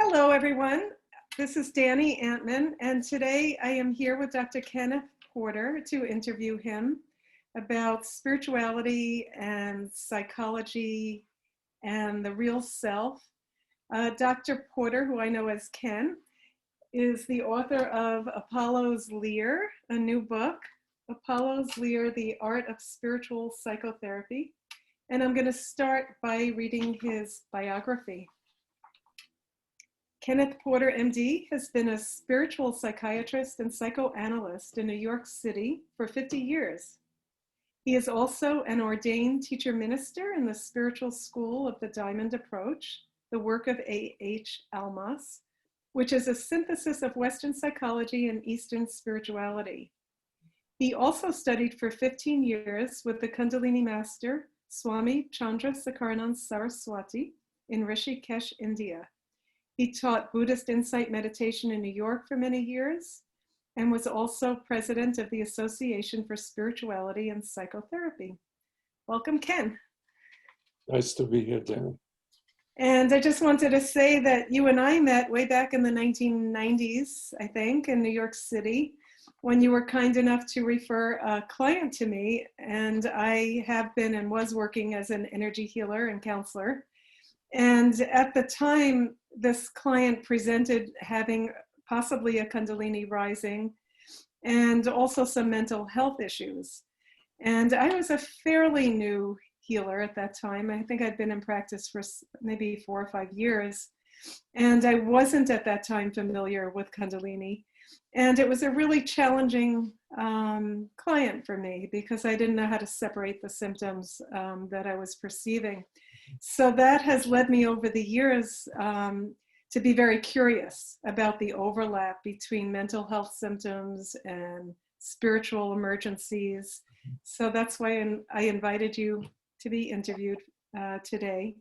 Hello, everyone. This is Danny Antman, and today I am here with Dr. Kenneth Porter to interview him about spirituality and psychology and the real self. Dr. Porter, who I know as Ken, is the author of Apollo's Lyre, a new book, Apollo's Lyre, The Art of Spiritual Psychotherapy. And I'm going to start by reading his biography. Kenneth Porter, MD, has been a spiritual psychiatrist and psychoanalyst in New York City for 50 years. He is also an ordained teacher minister in the Spiritual School of the Diamond Approach, the work of A.H. Almaas, which is a synthesis of Western psychology and Eastern spirituality. He also studied for 15 years with the Kundalini master, Swami Chandrasekaranand Saraswati, in Rishikesh, India. He taught Buddhist insight meditation in New York for many years and was also president of the Association for Spirituality and Psychotherapy. Welcome, Ken. Nice to be here, Danny. And I just wanted to say that you and I met way back in the 1990s, I think, in New York City, when you were kind enough to refer a client to me. And I have been and was working as an energy healer and counselor. And at the time, this client presented having possibly a Kundalini rising and also some mental health issues. And I was a fairly new healer at that time. I think I'd been in practice for maybe 4 or 5 years. And I wasn't at that time familiar with Kundalini. And it was a really challenging client for me because I didn't know how to separate the symptoms that I was perceiving. So that has led me over the years to be very curious about the overlap between mental health symptoms and spiritual emergencies. So that's why I invited you to be interviewed today.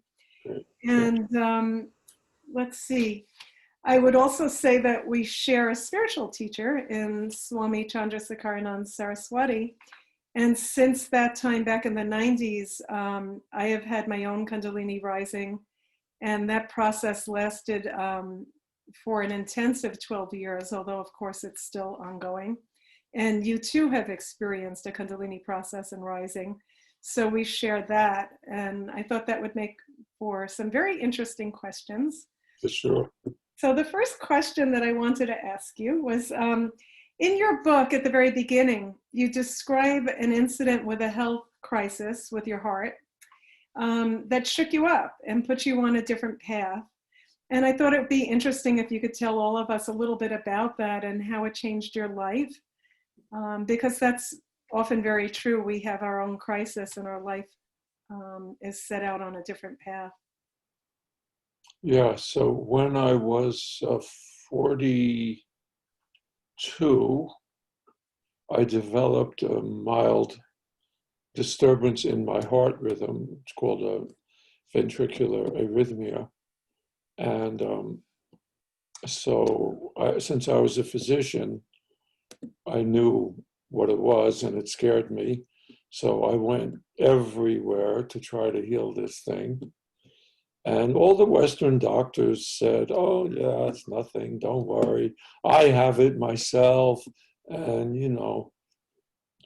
And let's see. I would also say that we share a spiritual teacher in Swami Chandrasekaranand Saraswati. And since that time back in the 90s, I have had my own Kundalini rising, and that process lasted for an intensive 12 years, although of course it's still ongoing. And you too have experienced a Kundalini process and rising. So we share that, and I thought that would make for some very interesting questions. For sure. So the first question that I wanted to ask you was, in your book at the very beginning, you describe an incident with a health crisis with your heart that shook you up and put you on a different path. And I thought it would be interesting if you could tell all of us a little bit about that and how it changed your life, because that's often very true. We have our own crisis and our life is set out on a different path. Yeah, so when I was 42, I developed a mild disturbance in my heart rhythm. It's called a ventricular arrhythmia. And since I was a physician, I knew what it was and it scared me. So I went everywhere to try to heal this thing. And all the Western doctors said, oh, yeah, it's nothing, don't worry. I have it myself. And,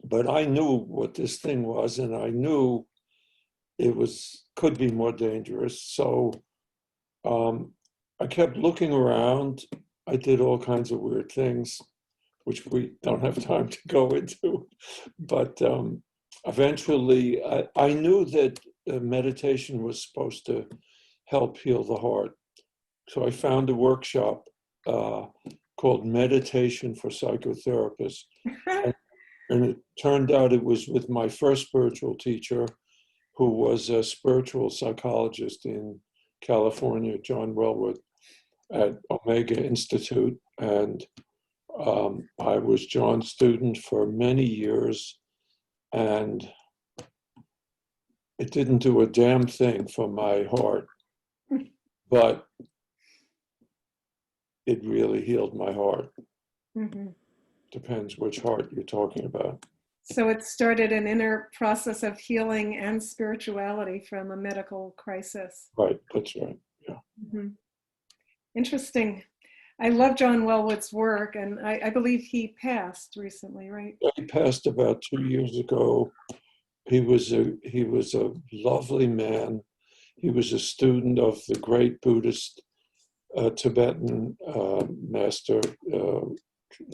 but I knew what this thing was, and I knew it could be more dangerous. So I kept looking around. I did all kinds of weird things, which we don't have time to go into. But eventually, I knew that meditation was supposed to help heal the heart. So I found a workshop called Meditation for Psychotherapists. And it turned out it was with my first spiritual teacher, who was a spiritual psychologist in California, John Wellwood, at Omega Institute. And I was John's student for many years. And it didn't do a damn thing for my heart. But it really healed my heart. Mm-hmm. Depends which heart you're talking about. So it started an inner process of healing and spirituality from a medical crisis. Right, that's right, yeah. Mm-hmm. Interesting. I love John Welwood's work, and I believe he passed recently, right? He passed about 2 years ago. He was a lovely man. He was a student of the great Buddhist Tibetan master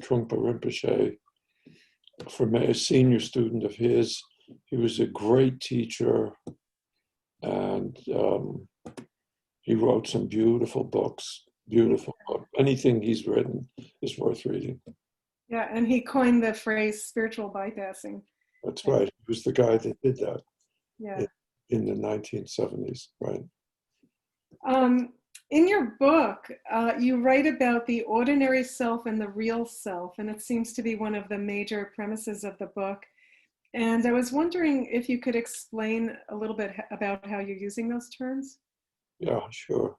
Trungpa Rinpoche. From a senior student of his, he was a great teacher, and he wrote some beautiful books. Beautiful book. Anything he's written is worth reading. Yeah, and he coined the phrase spiritual bypassing. That's right. He was the guy that did that Yeah. in the 1970s, right? In your book, you write about the ordinary self and the real self, and it seems to be one of the major premises of the book. And I was wondering if you could explain a little bit about how you're using those terms. Yeah, sure.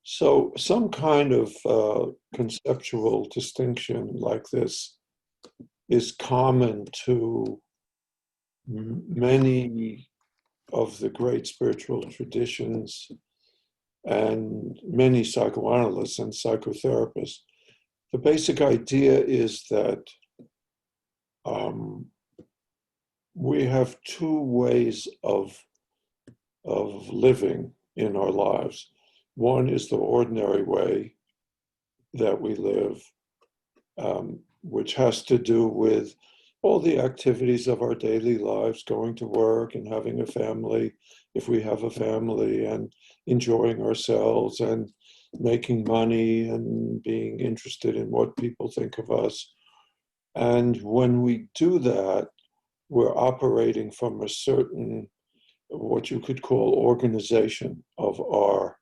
So some kind of conceptual distinction like this is common to many of the great spiritual traditions and many psychoanalysts and psychotherapists. The basic idea is that we have two ways of living in our lives. One is the ordinary way that we live, which has to do with all the activities of our daily lives, going to work and having a family, if we have a family, and enjoying ourselves and making money and being interested in what people think of us. And when we do that, we're operating from a certain, what you could call, organization of our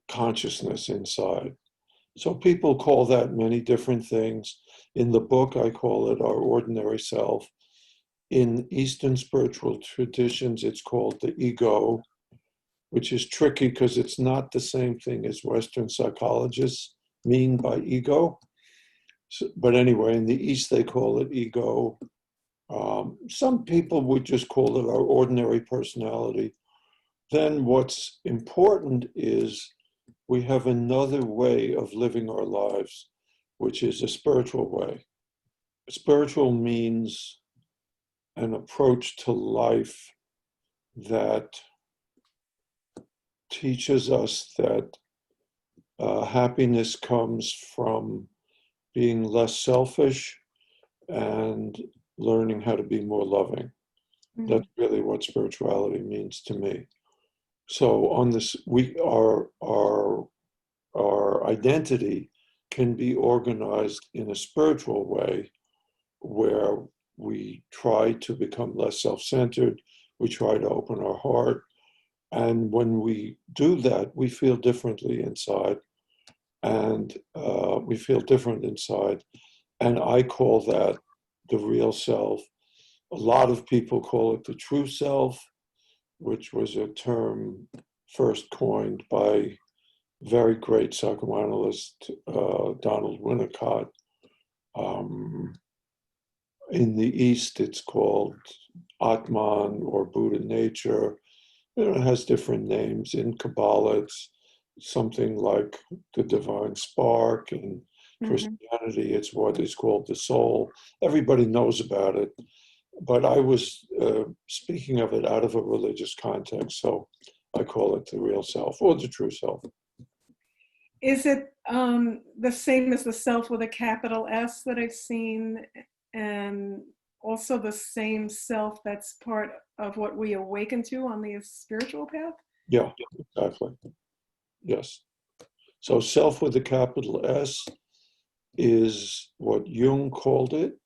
consciousness inside. So people call that many different things. In the book, I call it our ordinary self. In Eastern spiritual traditions, it's called the ego, which is tricky because it's not the same thing as Western psychologists mean by ego. So, but anyway, in the East, they call it ego. Some people would just call it our ordinary personality. Then what's important is we have another way of living our lives, which is a spiritual way. Spiritual means an approach to life that teaches us that happiness comes from being less selfish and learning how to be more loving. That's really what spirituality means to me. So on this, our identity can be organized in a spiritual way where we try to become less self-centered, we try to open our heart, and when we do that, we feel differently inside, and we feel different inside, and I call that the real self. A lot of people call it the true self, which was a term first coined by very great psychoanalyst Donald Winnicott. In the East, it's called Atman or Buddha nature. It has different names. In Kabbalah, it's something like the divine spark. In Christianity, it's what is called the soul. Everybody knows about it. But I was speaking of it out of a religious context, so I call it the real self or the true self. Is it the same as the self with a capital S that I've seen, and also the same self that's part of what we awaken to on the spiritual path? Yeah, exactly. Yes. So self with a capital S is what Jung called it,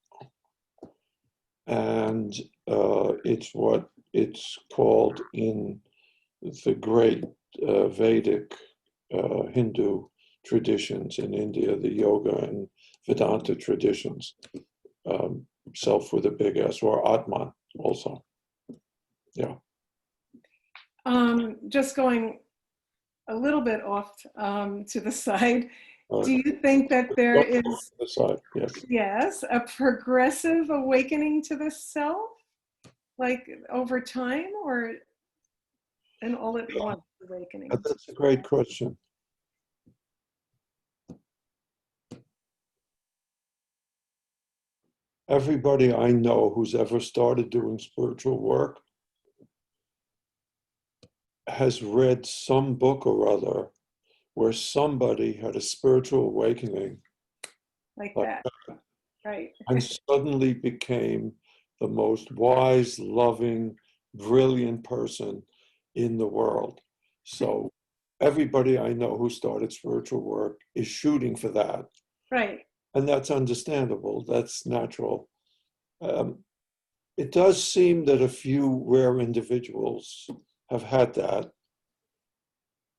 and it's what it's called in the great Vedic Hindu traditions in India, the yoga and Vedanta traditions. Self with a big S, or Atman also. Yeah. Just going a little bit off to the side, do you think that there is, the side, yes, yes, a progressive awakening to the self, like over time, or an all at once awakening? That's a great question. everybody I know who's ever started doing spiritual work has read some book or other where somebody had a spiritual awakening Like like that, right? and suddenly became the most wise, loving, brilliant person in the world. So everybody I know who started spiritual work is shooting for that. Right. And that's understandable. That's natural. Um, it does seem that a few rare individuals have had that.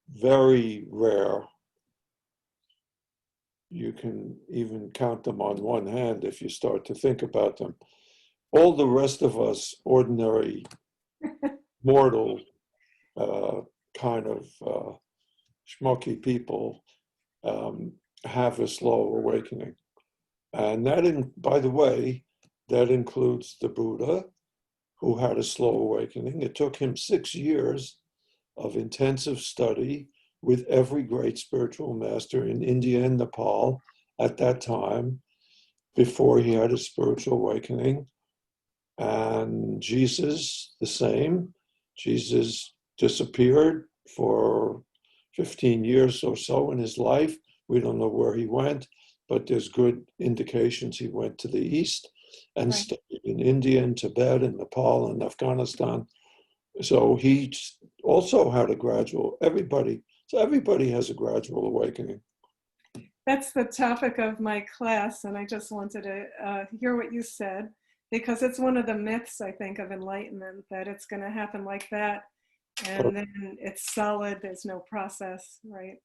Very rare. You can even count them on one hand if you start to think about them. All the rest of us, ordinary, mortal, uh, kind of schmucky people, um, have a slow awakening. And that, by the way, that includes the Buddha, who had a slow awakening. It took him 6 years of intensive study with every great spiritual master in India and Nepal at that time before he had a spiritual awakening. And Jesus, the same. Jesus disappeared for 15 years or so in his life. We don't know where he went, but there's good indications he went to the east and Right. studied in India and Tibet and Nepal and Afghanistan. So he also had a gradual, so everybody has a gradual awakening. That's the topic of my class, and I just wanted to hear what you said, because it's one of the myths, I think, of enlightenment, that it's going to happen like that, and then it's solid, there's no process, right?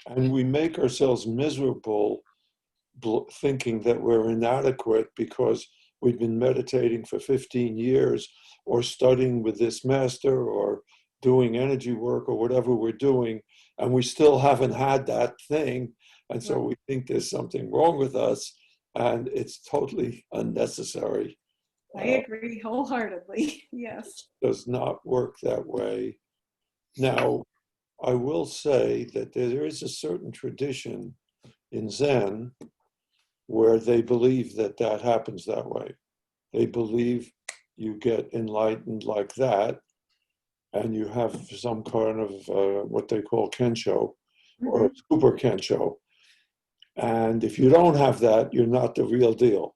And we make ourselves miserable thinking that we're inadequate because we've been meditating for 15 years or studying with this master or doing energy work or whatever we're doing, and we still haven't had that thing. And so we think there's something wrong with us, and it's totally unnecessary. I agree wholeheartedly. Yes. It does not work that way. Now, I will say that there is a certain tradition in Zen where they believe that that happens that way. They believe you get enlightened like that, and you have some kind of what they call kensho or super kensho. And if you don't have that, you're not the real deal.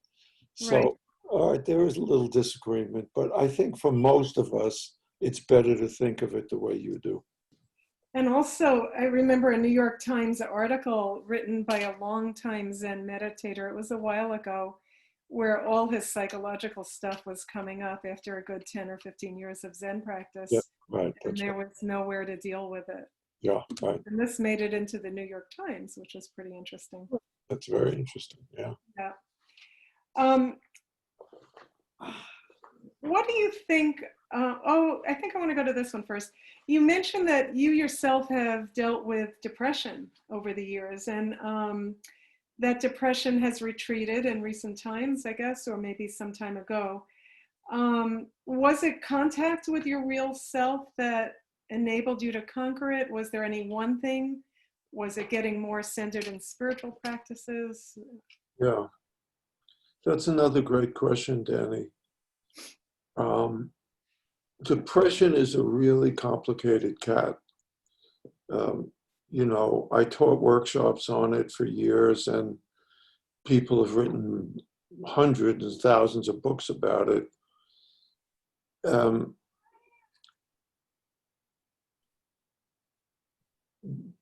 Right. So, all right, there is a little disagreement, but I think for most of us, it's better to think of it the way you do. And also, I remember a New York Times article written by a longtime Zen meditator. It was a while ago, where all his psychological stuff was coming up after a good 10 or 15 years of Zen Yeah, practice, right. and That's there right. was nowhere to deal with it. Yeah, right. And this made it into the New York Times, which was pretty interesting. That's very interesting. Yeah. Yeah. Um, what do you think? I think I want to go to this one first. You mentioned that you yourself have dealt with depression over the years, and that depression has retreated in recent times, I guess, or maybe some time ago. Was it contact with your real self that enabled you to conquer it? Was there any one thing? Was it getting more centered in spiritual practices? Yeah. That's another great question, Danny. Um, Depression is a really complicated cat. Um, I taught workshops on it for years, and people have written hundreds and thousands of books about it. Um,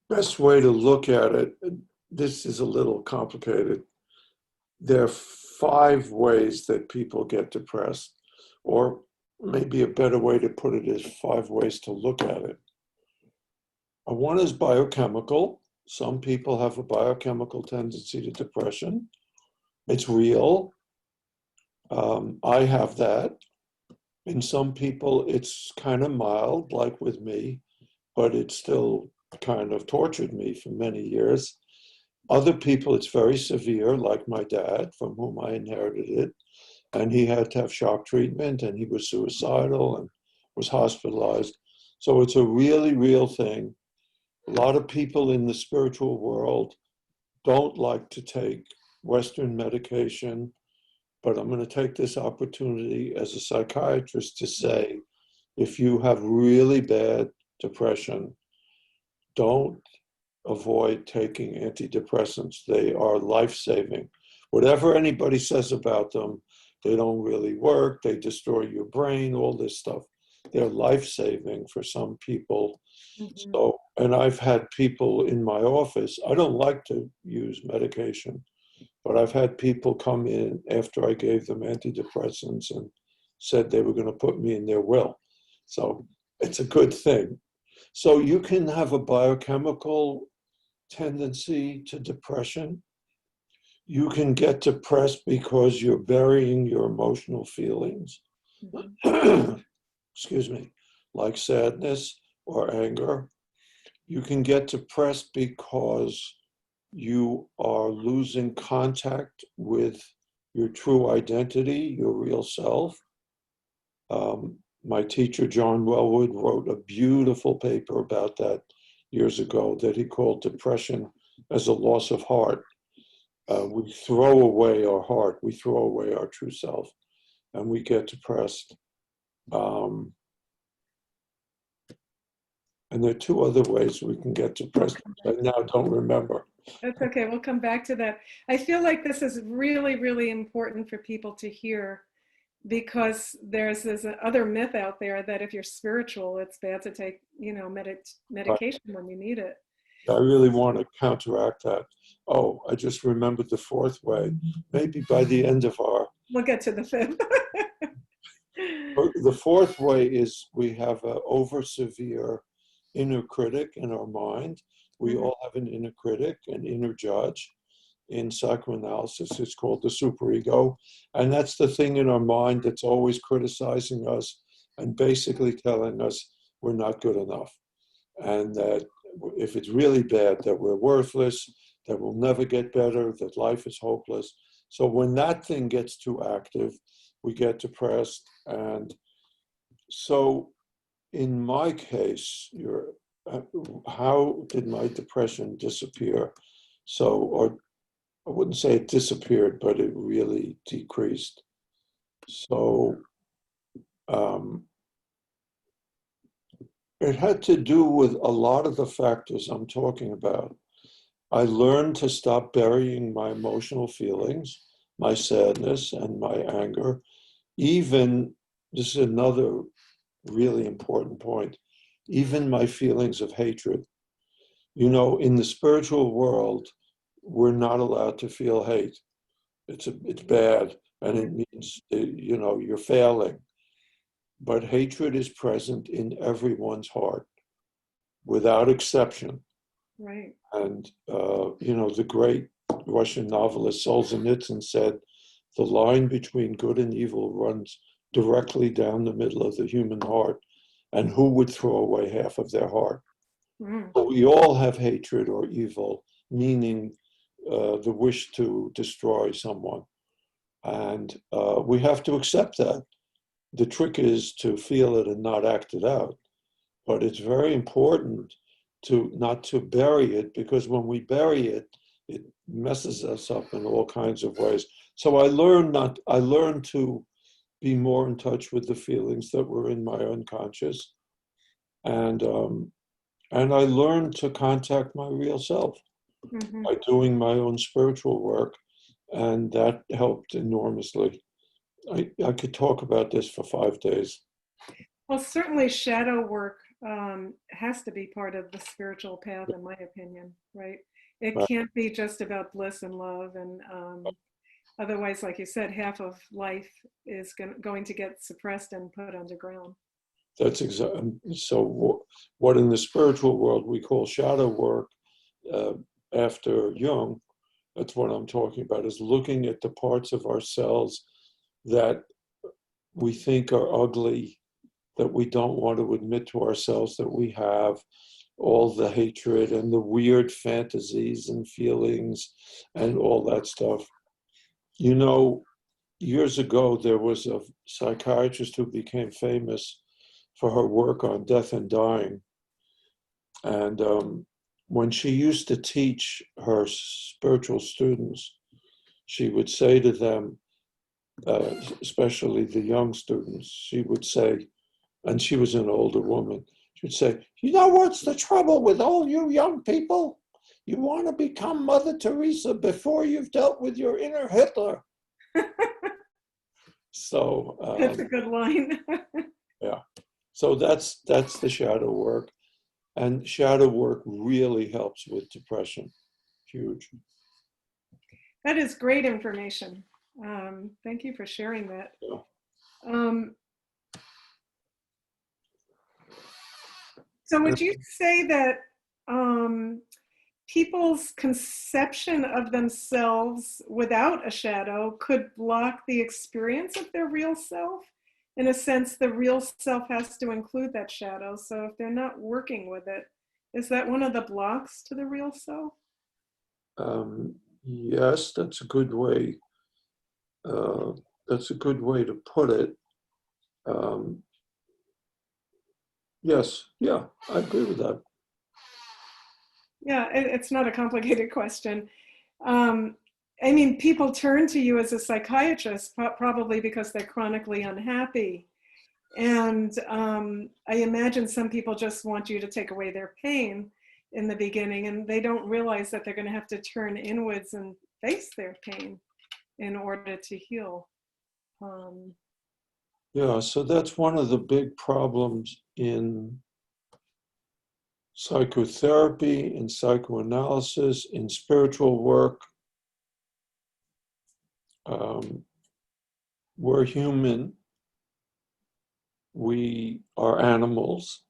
Best way to look at it, this is a little complicated. There are 5 ways that people get depressed, or maybe a better way to put it is 5 ways to look at it. One is biochemical. Some people have a biochemical tendency to depression. It's real. I have that. In some people, it's kind of mild, like with me, but it still kind of tortured me for many years. Other people, it's very severe, like my dad, from whom I inherited it. And he had to have shock treatment, and he was suicidal and was hospitalized. So it's a really real thing. A lot of people in the spiritual world don't like to take Western medication but I'm going to take this opportunity as a psychiatrist to say, if you have really bad depression, don't avoid taking antidepressants. They are life-saving. Whatever anybody says about them, they don't really work, they destroy your brain, all this stuff. They're life-saving for some people. Mhm. So, and I've had people in my office, I don't like to use medication, but I've had people come in after I gave them antidepressants and said they were going to put me in their will. So it's a good thing. So you can have a biochemical tendency to depression. You can get depressed because you're burying your emotional feelings. Mhm. Excuse me, like sadness or anger. You can get depressed because you are losing contact with your true identity, your real self. My teacher, John Wellwood, wrote a beautiful paper about that years ago that he called Depression as a Loss of Heart. We throw away our heart, we throw away our true self, and we get depressed. Um, and there are two other ways we can get depressed, which I now don't remember. That's okay. We'll come back to that. I feel like this is really, really important for people to hear because there's this other myth out there that if you're spiritual, it's bad to take, But medication when you need it. I really want to counteract that. Oh, I just remembered the fourth way. Maybe by the end of our, We'll get to the fifth. the fourth way is we have an over severe inner critic in our mind. We Mhm. all have an inner critic, an inner judge. In psychoanalysis, it's called the superego. And that's the thing in our mind that's always criticizing us and basically telling us we're not good enough. And that if it's really bad, that we're worthless, that we'll never get better, that life is hopeless. So when that thing gets too active, we get depressed. And so in my case, how did my depression disappear? So, or I wouldn't say it disappeared, but it really decreased. So um, it had to do with a lot of the factors I'm talking about. I learned to stop burying my emotional feelings, my sadness and my anger. Even, this is another really important point, even my feelings of hatred. You know, in the spiritual world, we're not allowed to feel hate. It's bad, and it means you're failing. But hatred is present in everyone's heart, without exception. Right. And the great Russian novelist Solzhenitsyn said, "The line between good and evil runs directly down the middle of the human heart, and who would throw away half of their heart?" Mm. So we all have hatred or evil, meaning the wish to destroy someone. And we have to accept that. The trick is to feel it and not act it out. But it's very important to not to bury it, because when we bury it, it messes us up in all kinds of ways. So I learned to be more in touch with the feelings that were in my unconscious, and and I learned to contact my real self Mhm. by doing my own spiritual work, and that helped enormously. I could talk about this for 5 days. Well, certainly shadow work has to be part of the spiritual path, in my opinion, right? It Right? can't be just about bliss and love, and otherwise, like you said, half of life is going to get suppressed and put underground. That's exactly so. What in the spiritual world we call shadow work, uh, after Jung, that's what I'm talking about, is looking at the parts of ourselves that we think are ugly, that we don't want to admit to ourselves that we have, all the hatred and the weird fantasies and feelings and all that stuff. You know, years ago, there was a psychiatrist who became famous for her work on death and dying. And when she used to teach her spiritual students, she would say to them, especially the young students. She would say, and she was an older woman, she would say, you know what's the trouble with all you young people? You want to become Mother Teresa before you've dealt with your inner Hitler. So That's a good line. yeah, so that's the shadow work, and shadow work really helps with depression. Huge. That is great information. Thank you for sharing that. Yeah. So would you say that people's conception of themselves without a shadow could block the experience of their real self? In a sense, the real self has to include that shadow. So if they're not working with it, is that one of the blocks to the real self? Yes, that's a good way. That's a good way to put it. Yes, yeah, I agree with that. Yeah, it's not a complicated question. I mean, people turn to you as a psychiatrist probably because they're chronically unhappy. And I imagine some people just want you to take away their pain in the beginning, and they don't realize that they're going to have to turn inwards and face their pain in order to heal. Yeah, so that's one of the big problems in psychotherapy, in psychoanalysis, in spiritual work. We're human. We are animals.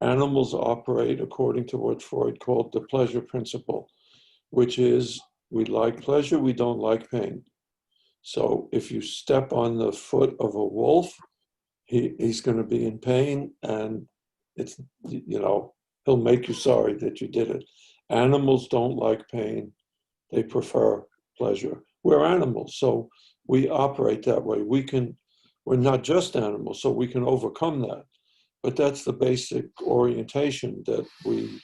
Animals operate according to what Freud called the pleasure principle, which is we like pleasure, we don't like pain. So if you step on the foot of a wolf, he's going to be in pain, and it's, you know, he'll make you sorry that you did it. Animals don't like pain. They prefer pleasure. We're animals, so we operate that way. We're not just animals, so we can overcome that. But that's the basic orientation that we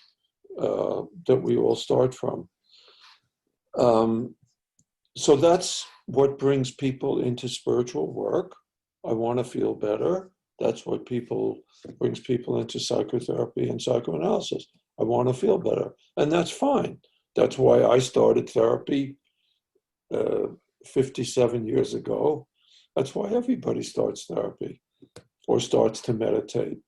all start from. So that's what brings people into spiritual work. I want to feel better. That's what brings people into psychotherapy and psychoanalysis. I want to feel better, and that's fine. That's why I started therapy 57 years ago. That's why everybody starts therapy or starts to meditate.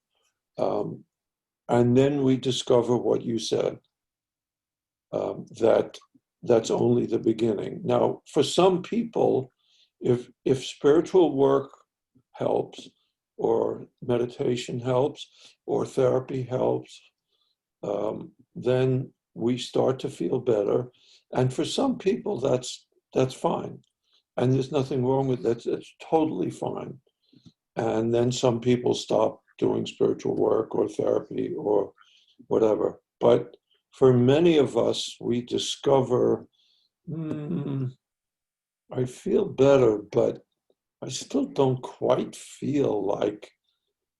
And then we discover what you said, that that's only the beginning. Now, for some people, if spiritual work helps, or meditation helps, or therapy helps, then we start to feel better. And for some people, that's fine, and there's nothing wrong with that. It's totally fine. And then some people stop doing spiritual work or therapy or whatever. But for many of us, we discover, I feel better, but I still don't quite feel like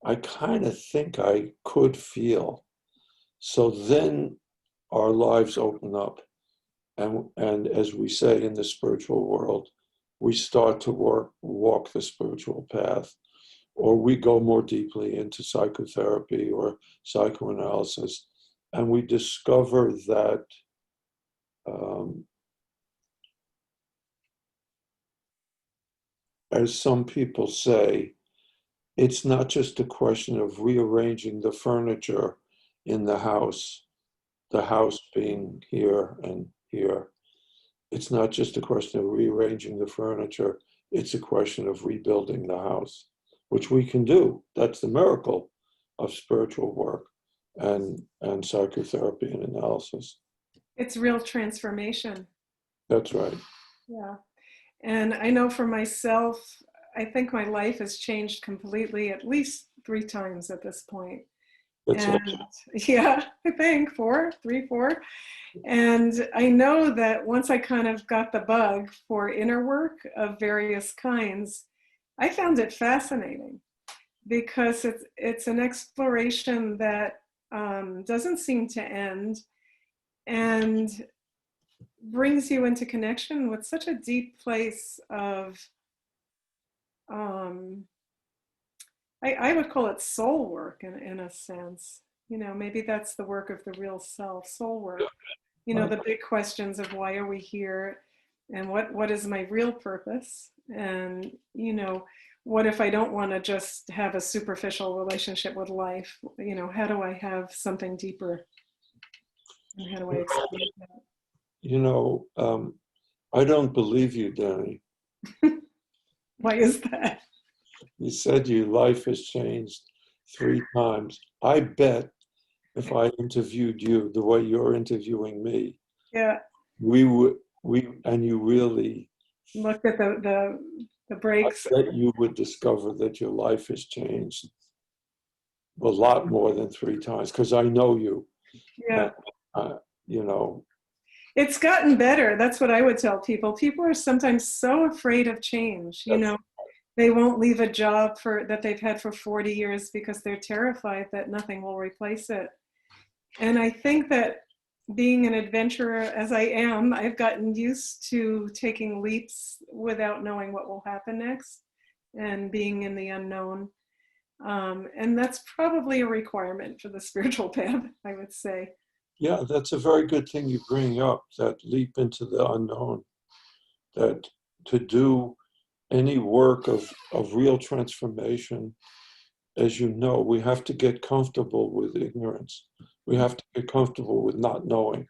I kind of think I could feel. So then our lives open up. And as we say in the spiritual world, we start to walk the spiritual path, or we go more deeply into psychotherapy or psychoanalysis, and we discover that as some people say, it's not just a question of rearranging the furniture in the house being here and here. It's not just a question of rearranging the furniture, it's a question of rebuilding the house, which we can do. That's the miracle of spiritual work and psychotherapy and analysis. It's real transformation. That's right. Yeah. And I know for myself, I think my life has changed completely at least 3 times at this point. That's And right. yeah, I think 3, 4. And I know that once I kind of got the bug for inner work of various kinds, I found it fascinating because it's an exploration that doesn't seem to end. And brings you into connection with such a deep place of, um, I would call it soul work in a sense. You know, maybe that's the work of the real self, soul work. You know, Uh, the big questions of why are we here, and what is my real purpose, and you know, what if I don't want to just have a superficial relationship with life? You know, how do I have something deeper, and how do I experience that? You know, I don't believe you, Danny. Why is that? You said your life has changed 3 times. I bet if I interviewed you the way you're interviewing me, Yeah, we would, and you really, looked at the I breaks. bet you would discover that your life has changed a lot more than 3 times because I know you. Yeah, And, you know, it's gotten better. That's what I would tell people. People are sometimes so afraid of change. You that's know, they won't leave a job for that they've had for 40 years because they're terrified that nothing will replace it. And I think that being an adventurer as I am, I've gotten used to taking leaps without knowing what will happen next and being in the unknown. And that's probably a requirement for the spiritual path, I would say. yeah, that's a very good thing you bring up, that leap into the unknown, that to do any work of real transformation, as you know, we have to get comfortable with ignorance. We have to get comfortable with not knowing.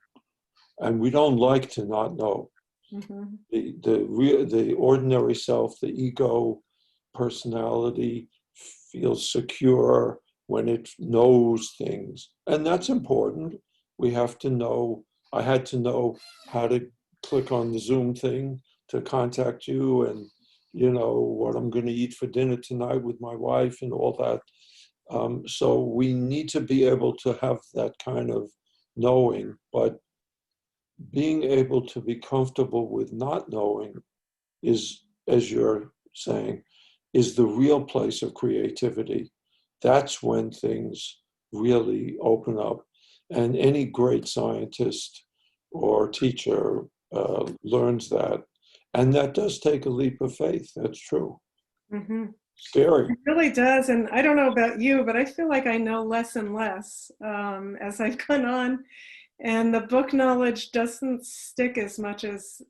And we don't like to not know. Mhm. The ordinary self, the ego personality feels secure when it knows things. And that's important. We have to know, I had to know how to click on the Zoom thing to contact you and, you know, what I'm going to eat for dinner tonight with my wife and all that. So we need to be able to have that kind of knowing, but being able to be comfortable with not knowing is, as you're saying, is the real place of creativity. That's when things really open up. And any great scientist or teacher learns that. And that does take a leap of faith. That's true. Mhm. Scary. It really does. And I don't know about you, but I feel like I know less and less as I've gone on. And the book knowledge doesn't stick as much as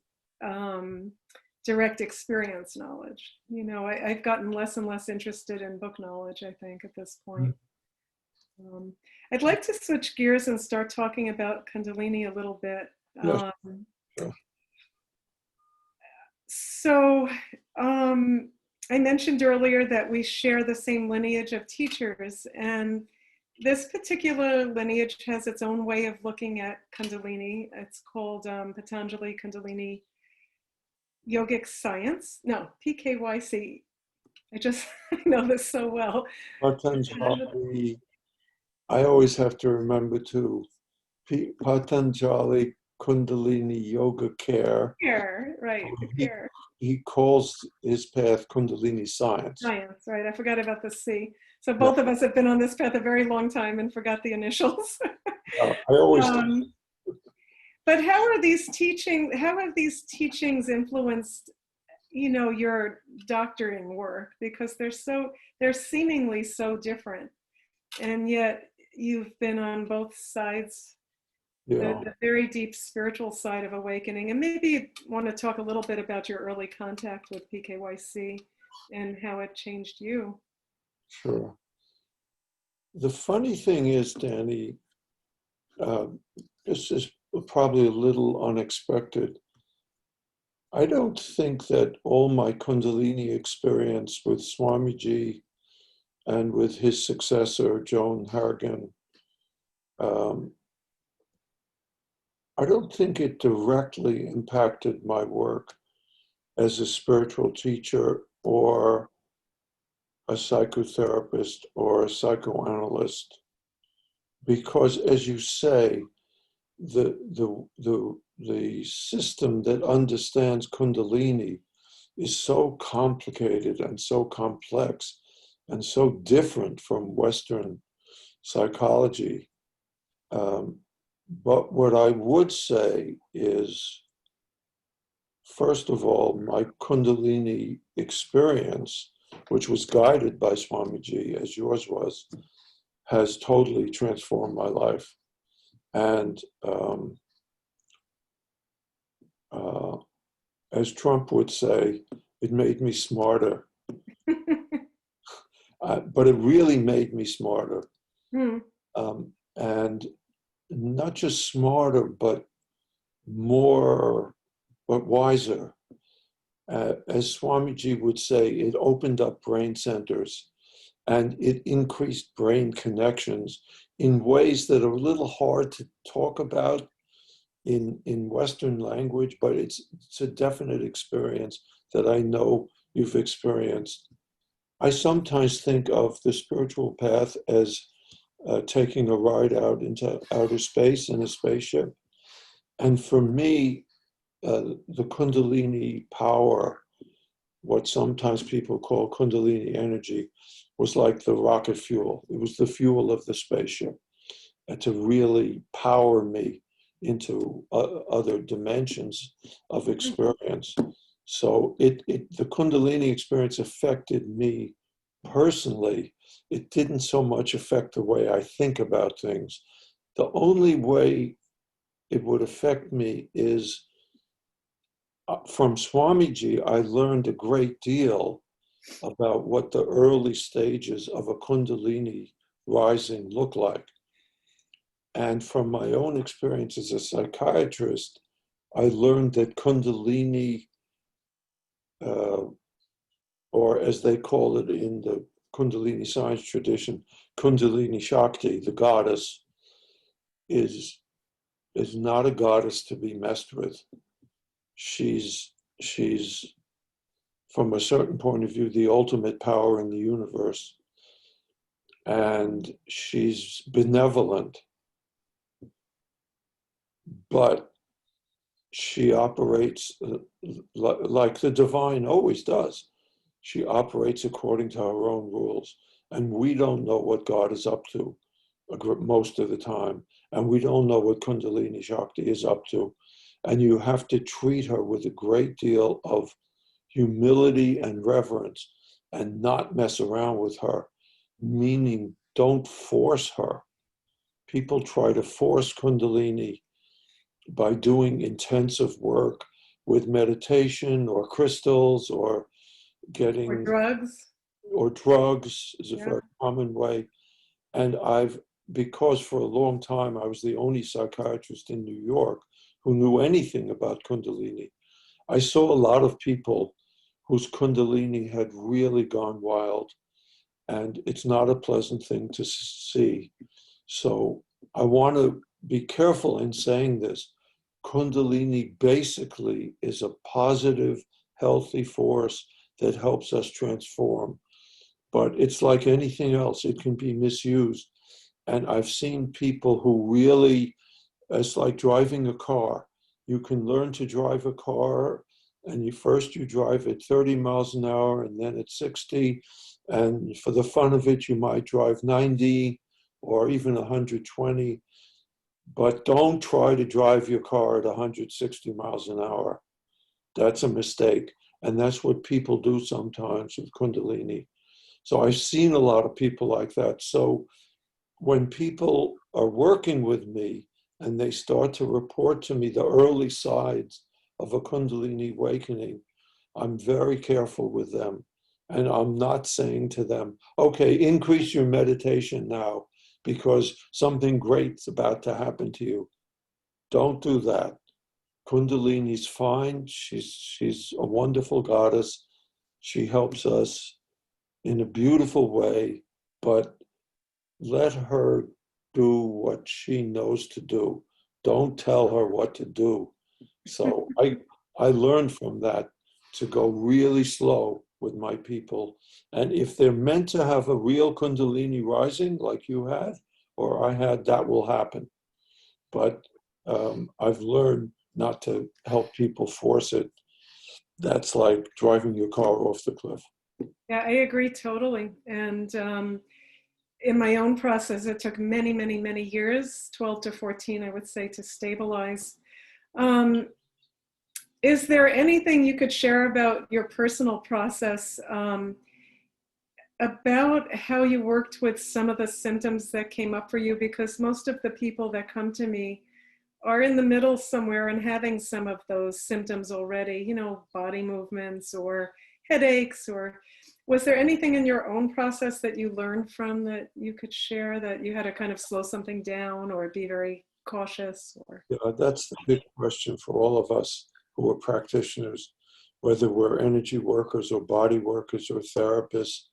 um, direct experience knowledge. You know, I've gotten less and less interested in book knowledge, I think, at this point. Um, I'd like to switch gears and start talking about Kundalini a little bit. Yes. Um, Sure. so, um, I mentioned earlier that we share the same lineage of teachers, and this particular lineage has its own way of looking at Kundalini. It's called Patanjali Kundalini Yogic Science. No, PKYC. I just I know this so well. Patanjali, I always have to remember to Patanjali Kundalini Yoga Care. Care, right? The He, care. he calls his path Kundalini Science. Science, right? I forgot about the C. So Yeah, both of us have been on this path a very long time and forgot the initials. yeah, I always, um, but how have these teachings influenced, you know, your doctoring work? Because they're seemingly so different, and yet you've been on both sides, yeah, the very deep spiritual side of awakening. And maybe you want to talk a little bit about your early contact with PKYC and how it changed you. sure. The funny thing is, Danny, uh, this is probably a little unexpected. I don't think that all my Kundalini experience with Swamiji and with his successor, Joan Harrigan, um, I don't think it directly impacted my work as a spiritual teacher or a psychotherapist or a psychoanalyst. Because, as you say, the system that understands Kundalini is so complicated and so complex and so different from Western psychology. But what I would say is first of all, my Kundalini experience, which was guided by Swamiji, as yours was, has totally transformed my life. And as Trump would say, it made me smarter. But it really made me smarter. Hmm. And not just smarter, but more, but wiser. As Swamiji would say, it opened up brain centers and it increased brain connections in ways that are a little hard to talk about in Western language, but it's a definite experience that I know you've experienced. I sometimes think of the spiritual path as taking a ride out into outer space in a spaceship. And for me, the Kundalini power, what sometimes people call Kundalini energy, was like the rocket fuel. It was the fuel of the spaceship to really power me into other dimensions of experience. So the Kundalini experience affected me personally. It didn't so much affect the way I think about things. The only way it would affect me is from Swamiji, I learned a great deal about what the early stages of a Kundalini rising look like. And from my own experience as a psychiatrist, I learned that Kundalini, or as they call it in the Kundalini science tradition, Kundalini Shakti, the goddess, is not a goddess to be messed with. She's from a certain point of view the ultimate power in the universe, and she's benevolent, but she operates like the divine always does. She operates according to her own rules, and we don't know what God is up to most of the time, and we don't know what Kundalini Shakti is up to. And you have to treat her with a great deal of humility and reverence and not mess around with her, meaning don't force her. People try to force Kundalini by doing intensive work with meditation or crystals or Or getting, drugs. or drugs is a Yeah. very common way. And because for a long time I was the only psychiatrist in New York who knew anything about Kundalini, I saw a lot of people whose Kundalini had really gone wild, and it's not a pleasant thing to see. So I want to be careful in saying this. Kundalini basically is a positive, healthy force that helps us transform. But it's like anything else, it can be misused. And I've seen people who really, it's like driving a car. You can learn to drive a car, and you drive at 30 miles an hour and then at 60. And for the fun of it, you might drive 90 or even 120. But don't try to drive your car at 160 miles an hour. That's a mistake. And that's what people do sometimes with Kundalini. So I've seen a lot of people like that. So when people are working with me and they start to report to me the early sides of a Kundalini awakening, I'm very careful with them. And I'm not saying to them, okay, increase your meditation now because something great's about to happen to you. Don't do that. Kundalini's fine. She's a wonderful goddess. She helps us in a beautiful way, but let her do what she knows to do. Don't tell her what to do. So I learned from that to go really slow with my people. And if they're meant to have a real Kundalini rising like you had or I had, that will happen. But I've learned not to help people force it. That's like driving your car off the cliff. Yeah, I agree totally. And in my own process, it took many, many, many years, 12 to 14, I would say, to stabilize. Is there anything you could share about your personal process, about how you worked with some of the symptoms that came up for you? Because most of the people that come to me are in the middle somewhere and having some of those symptoms already, you know, body movements or headaches. Or was there anything in your own process that you learned from that you could share, that you had to kind of slow something down or be very cautious? Or Yeah, that's the big question for all of us who are practitioners, whether we're energy workers or body workers or therapists.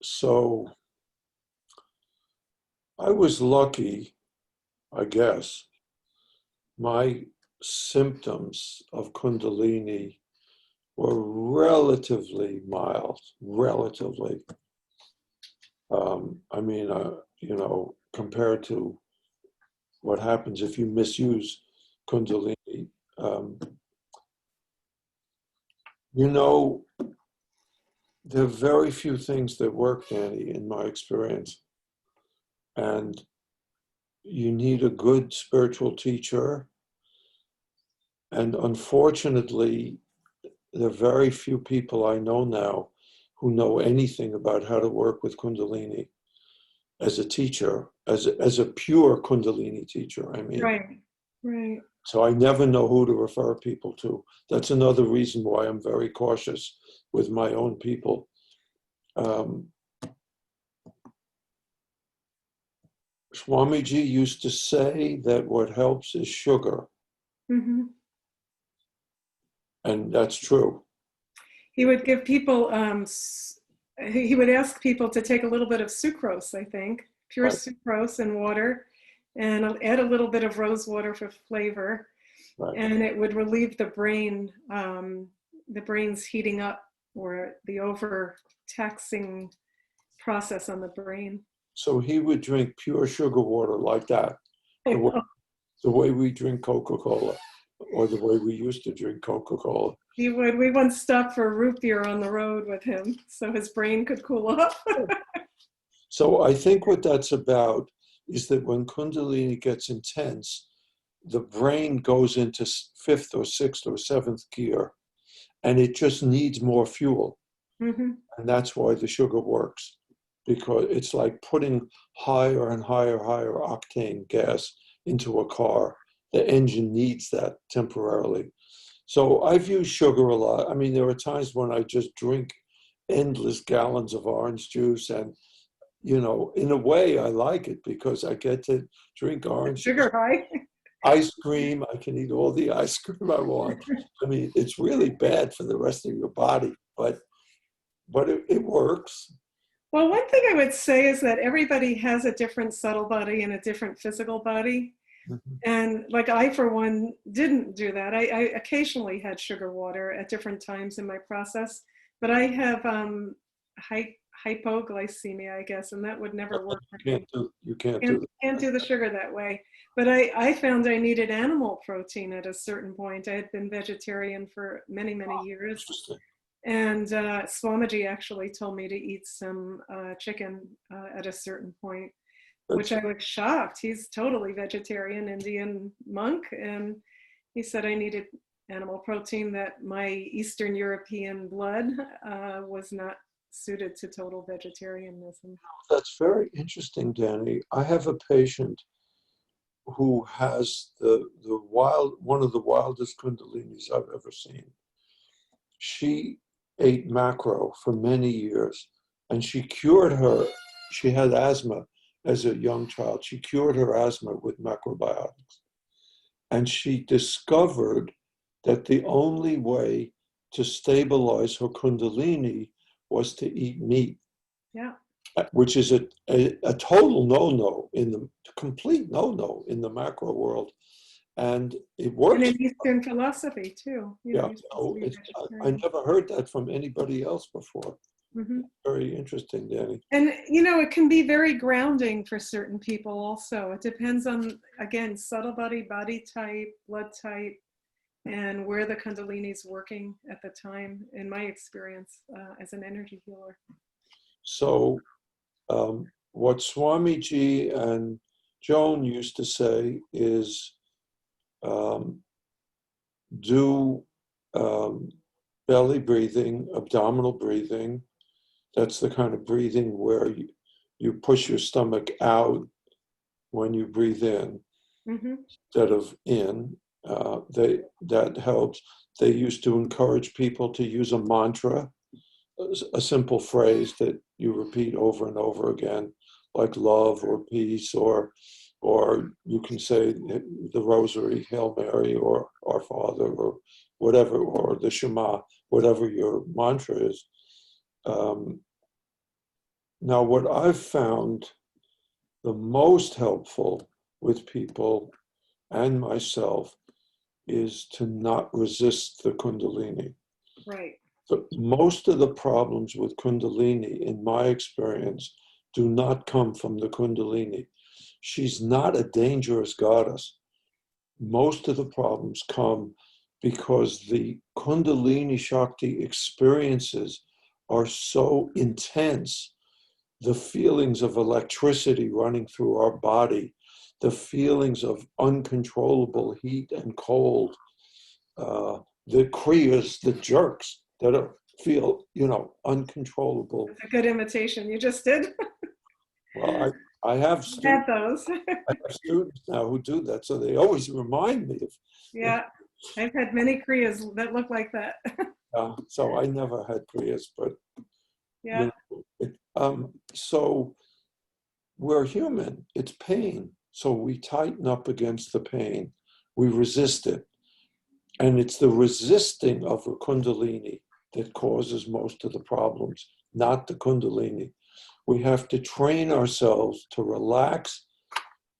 So I was lucky, I guess. My symptoms of Kundalini were relatively mild, relatively. I mean, you know, compared to what happens if you misuse Kundalini. Um, you know, there are very few things that work, Danny, in my experience. And you need a good spiritual teacher. And unfortunately, there are very few people I know now who know anything about how to work with Kundalini as a teacher, as a pure Kundalini teacher, I mean. right, right. So I never know who to refer people to. That's another reason why I'm very cautious with my own people. Swamiji used to say that what helps is sugar, Hmm. and that's true. He would give people, he would ask people to take a little bit of sucrose, I think, pure Right, sucrose and water, and add a little bit of rose water for flavor. right. And it would relieve the brain's heating up, or the overtaxing process on the brain. So he would drink pure sugar water like that, the way we drink Coca-Cola, or the way we used to drink Coca-Cola. He would. We once stopped for a root beer on the road with him so his brain could cool off. So I think what that's about is that when Kundalini gets intense, the brain goes into fifth or sixth or seventh gear, and it just needs more fuel. Hmm. And that's why the sugar works, because it's like putting higher and higher octane gas into a car. The engine needs that temporarily. So I've used sugar a lot. I mean, there are times when I just drink endless gallons of orange juice, and you know, in a way, I like it because I get to drink orange juice. Sugar high. Ice cream, I can eat all the ice cream I want. I mean, it's really bad for the rest of your body, but it works. Well, one thing I would say is that everybody has a different subtle body and a different physical body. Mhm. And like I, for one, didn't do that. I occasionally had sugar water at different times in my process, but I have hypoglycemia, I guess, and that would never work for me. You can't do Can't do the sugar that way. But I found I needed animal protein at a certain point. I had been vegetarian for many, many years. Interesting. And Swamiji actually told me to eat some chicken at a certain point, which I was shocked. He's totally vegetarian, Indian monk. And he said I needed animal protein, that my Eastern European blood was not suited to total vegetarianism. That's very interesting, Danny. I have a patient who has one of the wildest kundalinis I've ever seen. She ate macro for many years, and she had asthma as a young child. She cured her asthma with macrobiotics. And she discovered that the only way to stabilize her kundalini was to eat meat, Yeah. which is a total no-no, complete no-no in the macro world. And it And works. in Eastern philosophy too. You know, Yeah, you're supposed so to be I vegetarian. never heard that from anybody else before. Hmm. Very interesting, Danny. And you know, it can be very grounding for certain people also. It depends on, again, subtle body, body type, blood type, and where the Kundalini is working at the time, in my experience as an energy healer. So what Swamiji and Joan used to say is, um, do um, belly breathing, abdominal breathing. That's the kind of breathing where you push your stomach out when you breathe in instead of in. That helps. They used to encourage people to use a mantra, a simple phrase that you repeat over and over again, like love or peace, or you can say the Rosary, Hail Mary, or Our Father, or whatever, or the Shema, whatever your mantra is. Now, what I've found the most helpful with people and myself is to not resist the Kundalini. Right. But most of the problems with Kundalini, in my experience, do not come from the Kundalini. She's not a dangerous goddess. Most of the problems come because the Kundalini Shakti experiences are so intense. The feelings of electricity running through our body, the feelings of uncontrollable heat and cold, the kriyas, the jerks that feel, uncontrollable. That's a good imitation you just did. Well, I have Had those. students now who do that, so they always remind me of. Yeah, I've had many Kriyas that look like that. So I never had kriyas, but Yeah. So we're human. It's pain. So we tighten up against the pain. We resist it. And it's the resisting of the Kundalini that causes most of the problems, not the Kundalini. We have to train ourselves to relax,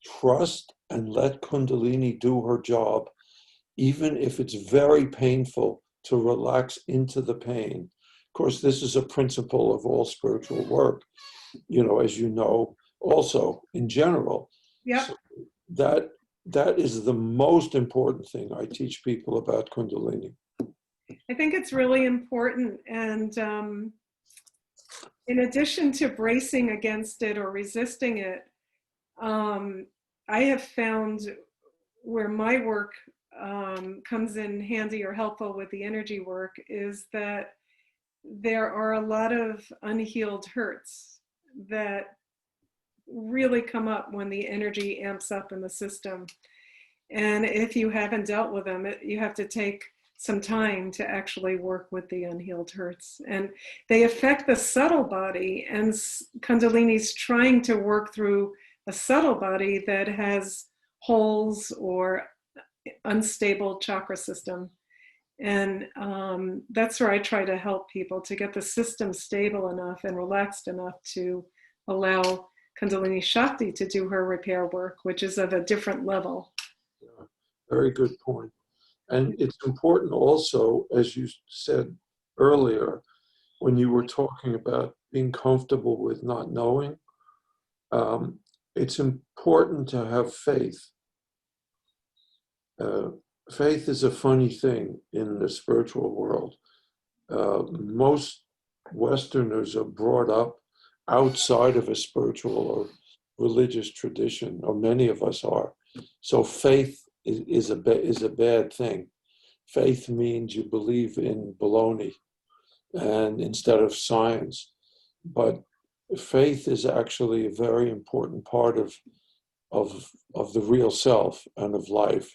trust, and let Kundalini do her job, even if it's very painful, to relax into the pain. Of course, this is a principle of all spiritual work, as you know, also in general. Yeah. So that is the most important thing I teach people about Kundalini. I think it's really important. And in addition to bracing against it or resisting it, I have found where my work comes in handy or helpful with the energy work is that there are a lot of unhealed hurts that really come up when the energy amps up in the system. And if you haven't dealt with them, you have to take some time to actually work with the unhealed hurts. And they affect the subtle body, and Kundalini's trying to work through a subtle body that has holes or unstable chakra system. And that's where I try to help people to get the system stable enough and relaxed enough to allow Kundalini Shakti to do her repair work, which is of a different level. Yeah, very good point. And it's important also, as you said earlier, when you were talking about being comfortable with not knowing, it's important to have faith. Faith is a funny thing in the spiritual world. Most Westerners are brought up outside of a spiritual or religious tradition, or many of us are. So faith is a bad thing. Faith means you believe in baloney, and instead of science. But faith is actually a very important part of the real self and of life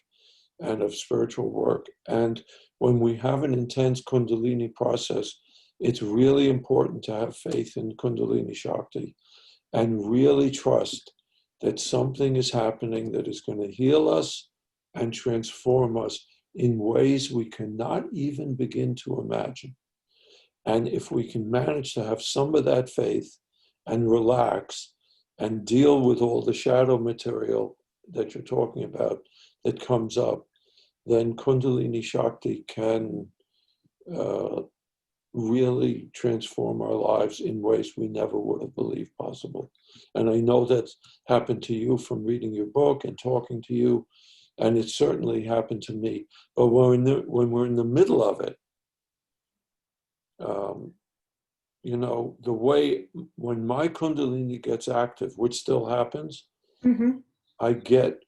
and of spiritual work. And when we have an intense Kundalini process, it's really important to have faith in Kundalini Shakti and really trust that something is happening that is going to heal us and transform us in ways we cannot even begin to imagine. And if we can manage to have some of that faith and relax and deal with all the shadow material that you're talking about that comes up, then Kundalini Shakti can really transform our lives in ways we never would have believed possible. And I know that's happened to you from reading your book and talking to you, and it certainly happened to me. But when we're in the middle of it, the way when my Kundalini gets active, which still happens, I get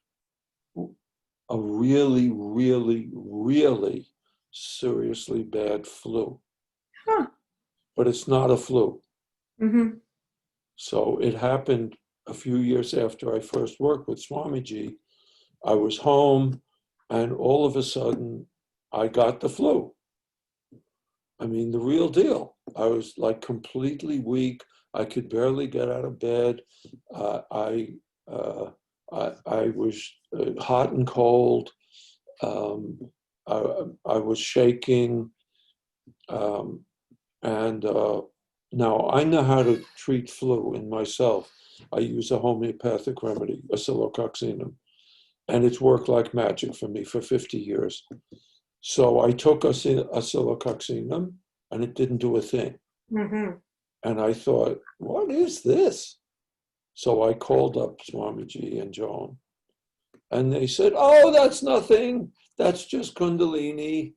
a really, really, really seriously bad flu, Huh. but it's not a flu. Mm-hmm. So it happened a few years after I first worked with Swamiji. I was home, and all of a sudden, I got the flu. I mean, the real deal. I was like completely weak. I could barely get out of bed. Uh, I, uh, I was hot and cold. Um, I was shaking. Um, and now I know how to treat flu in myself. I use a homeopathic remedy, oscillococcinum, and it's worked like magic for me for 50 years. So I took oscillococcinum, and it didn't do a thing. Mm-hmm. And I thought, what is this? So I called up Swamiji and Joan, and they said, oh, that's nothing. That's just Kundalini.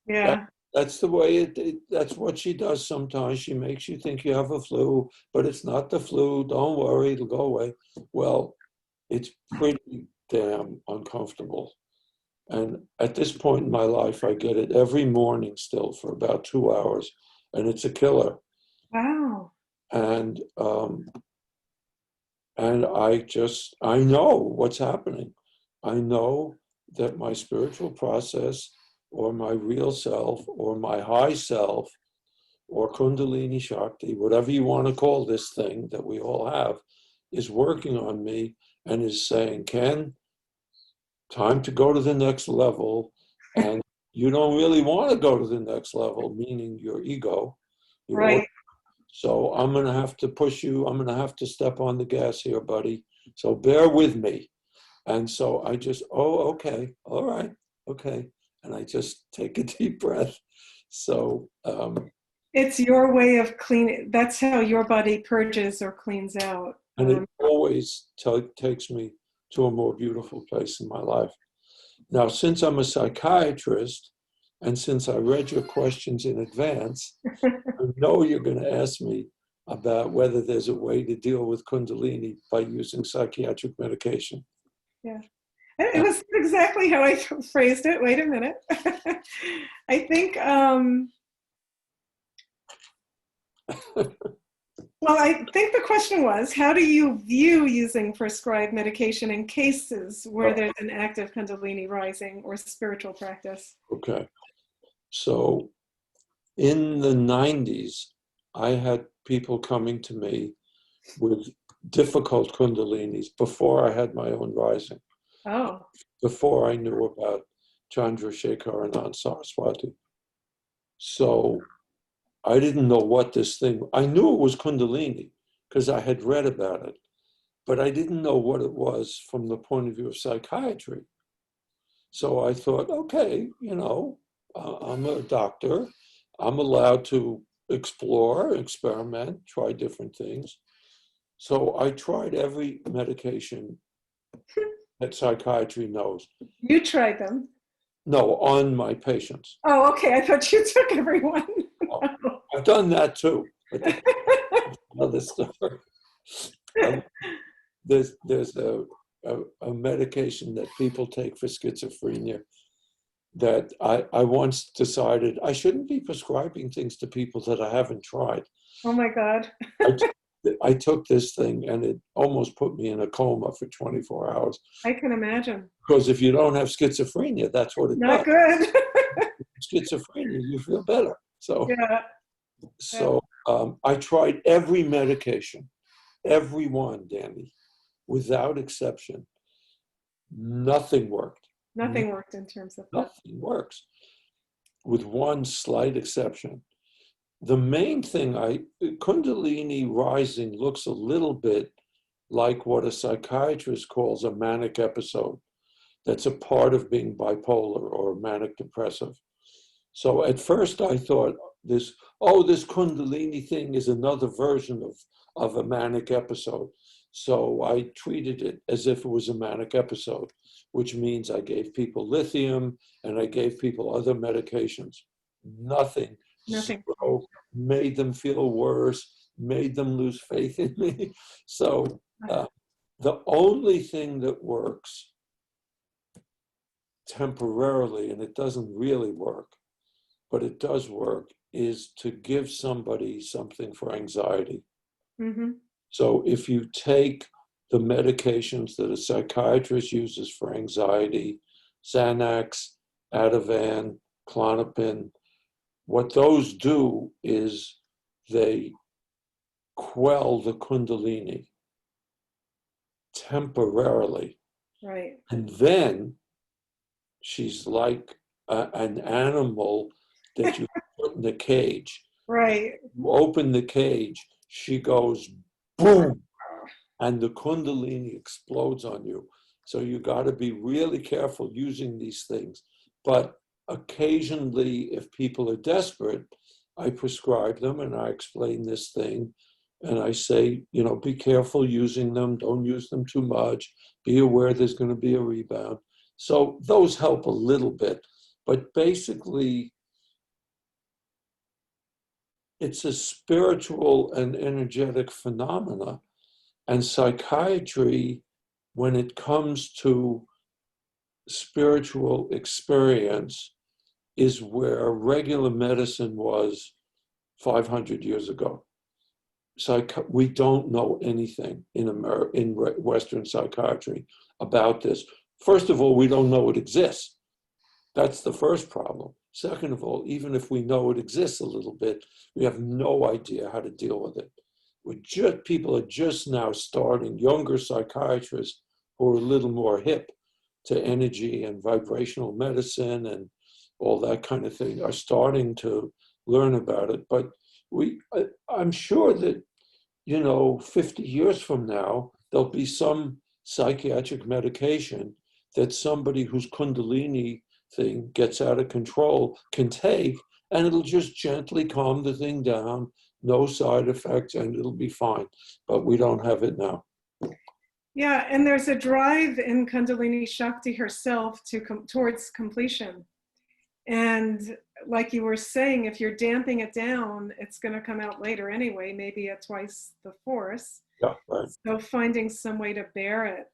That, Yeah. that's the way that's what she does sometimes. She makes you think you have a flu, but it's not the flu. Don't worry, it'll go away. Well, it's pretty damn uncomfortable. And at this point in my life, I get it every morning still for about 2 hours, and it's a killer. Wow. And I know what's happening. I know that my spiritual process, or my real self, or my high self, or Kundalini Shakti, whatever you want to call this thing that we all have, is working on me and is saying, Ken, time to go to the next level. And you don't really want to go to the next level, meaning your ego. Right. So I'm going to have to push you. I'm going to have to step on the gas here, buddy. So bear with me. And so I just, oh, okay, all right, okay. And I just take a deep breath. So, It's your way of cleaning. That's how your body purges or cleans out. and it always takes me to a more beautiful place in my life. Now, since I'm a psychiatrist, and since I read your questions in advance, I know you're going to ask me about whether there's a way to deal with Kundalini by using psychiatric medication. Yeah. It was exactly how I phrased it. Wait a minute. I think, well, I think the question was, how do you view using prescribed medication in cases where there's an active Kundalini rising or spiritual practice? Okay. So in the 90s, I had people coming to me with difficult Kundalinis before I had my own rising, Oh, before I knew about Chandrasekhar Anand Saraswati. So I didn't know what this thing, I knew it was Kundalini because I had read about it, but I didn't know what it was from the point of view of psychiatry. So I thought, okay, I'm a doctor. I'm allowed to explore, experiment, try different things. So I tried every medication that psychiatry knows. you tried them. No, on my patients. Oh, okay. I thought you took everyone. Oh, I've done that too, but that's another story. There's a medication that people take for schizophrenia that I once decided I shouldn't be prescribing things to people that I haven't tried. Oh my God. I took this thing and it almost put me in a coma for 24 hours. I can imagine. Because if you don't have schizophrenia, that's what it Not does. good. Schizophrenia, you feel better. So, Yeah. so I tried every medication, every one, Danny, without exception. Nothing worked. Nothing worked in terms of that. Nothing works, with one slight exception. The main thing, Kundalini rising looks a little bit like what a psychiatrist calls a manic episode. That's a part of being bipolar or manic depressive. So at first I thought this Kundalini thing is another version of a manic episode. So I treated it as if it was a manic episode, which means I gave people lithium and I gave people other medications. Nothing. Nothing. Zero. Made them feel worse, made them lose faith in me. So the only thing that works temporarily, and it doesn't really work, but it does work, is to give somebody something for anxiety. Mm-hmm. So if you take the medications that a psychiatrist uses for anxiety, Xanax, Ativan, Klonopin, what those do is they quell the Kundalini temporarily. Right. And then she's like an animal that you put in the cage. Right. You open the cage, she goes boom, and the Kundalini explodes on you. So you got to be really careful using these things. But occasionally, if people are desperate, I prescribe them and I explain this thing. And I say, you know, be careful using them. Don't use them too much. Be aware there's going to be a rebound. So those help a little bit. But basically, it's a spiritual and energetic phenomena. And psychiatry, when it comes to spiritual experience, is where regular medicine was 500 years ago. We don't know anything in Western psychiatry about this. First of all, we don't know it exists. That's the first problem. Second of all, even if we know it exists a little bit, we have no idea how to deal with it. People are just now starting, younger psychiatrists who are a little more hip to energy and vibrational medicine and all that kind of thing are starting to learn about it. But I'm sure that, you know, 50 years from now, there'll be some psychiatric medication that somebody whose Kundalini thing gets out of control can take, and it'll just gently calm the thing down, no side effects, and it'll be fine. But we don't have it now. Yeah, and there's a drive in Kundalini Shakti herself towards completion. And like you were saying, if you're damping it down, it's going to come out later anyway, maybe at twice the force. Yeah, right. So finding some way to bear it.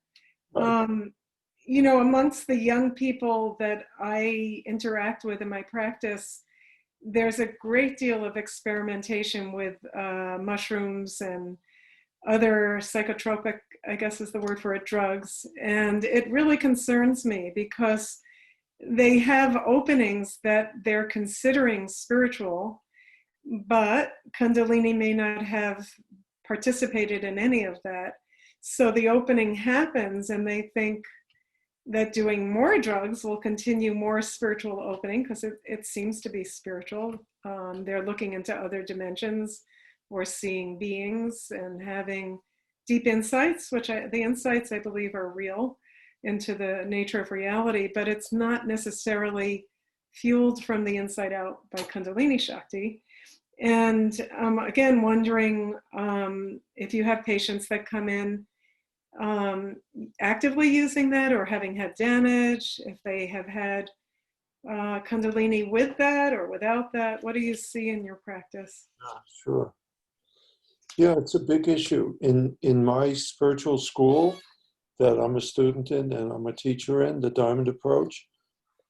Right. You know, amongst the young people that I interact with in my practice, there's a great deal of experimentation with mushrooms and other psychotropic, I guess is the word for it, drugs. And it really concerns me because they have openings that they're considering spiritual, but Kundalini may not have participated in any of that. So the opening happens and they think that doing more drugs will continue more spiritual opening because it seems to be spiritual. They're looking into other dimensions or seeing beings and having deep insights, the insights I believe are real into the nature of reality, but it's not necessarily fueled from the inside out by Kundalini Shakti. And again, wondering if you have patients that come in actively using that or having had damage, if they have had Kundalini with that or without that, what do you see in your practice? Sure. Yeah, it's a big issue. In my spiritual school that I'm a student in and I'm a teacher in, the Diamond Approach,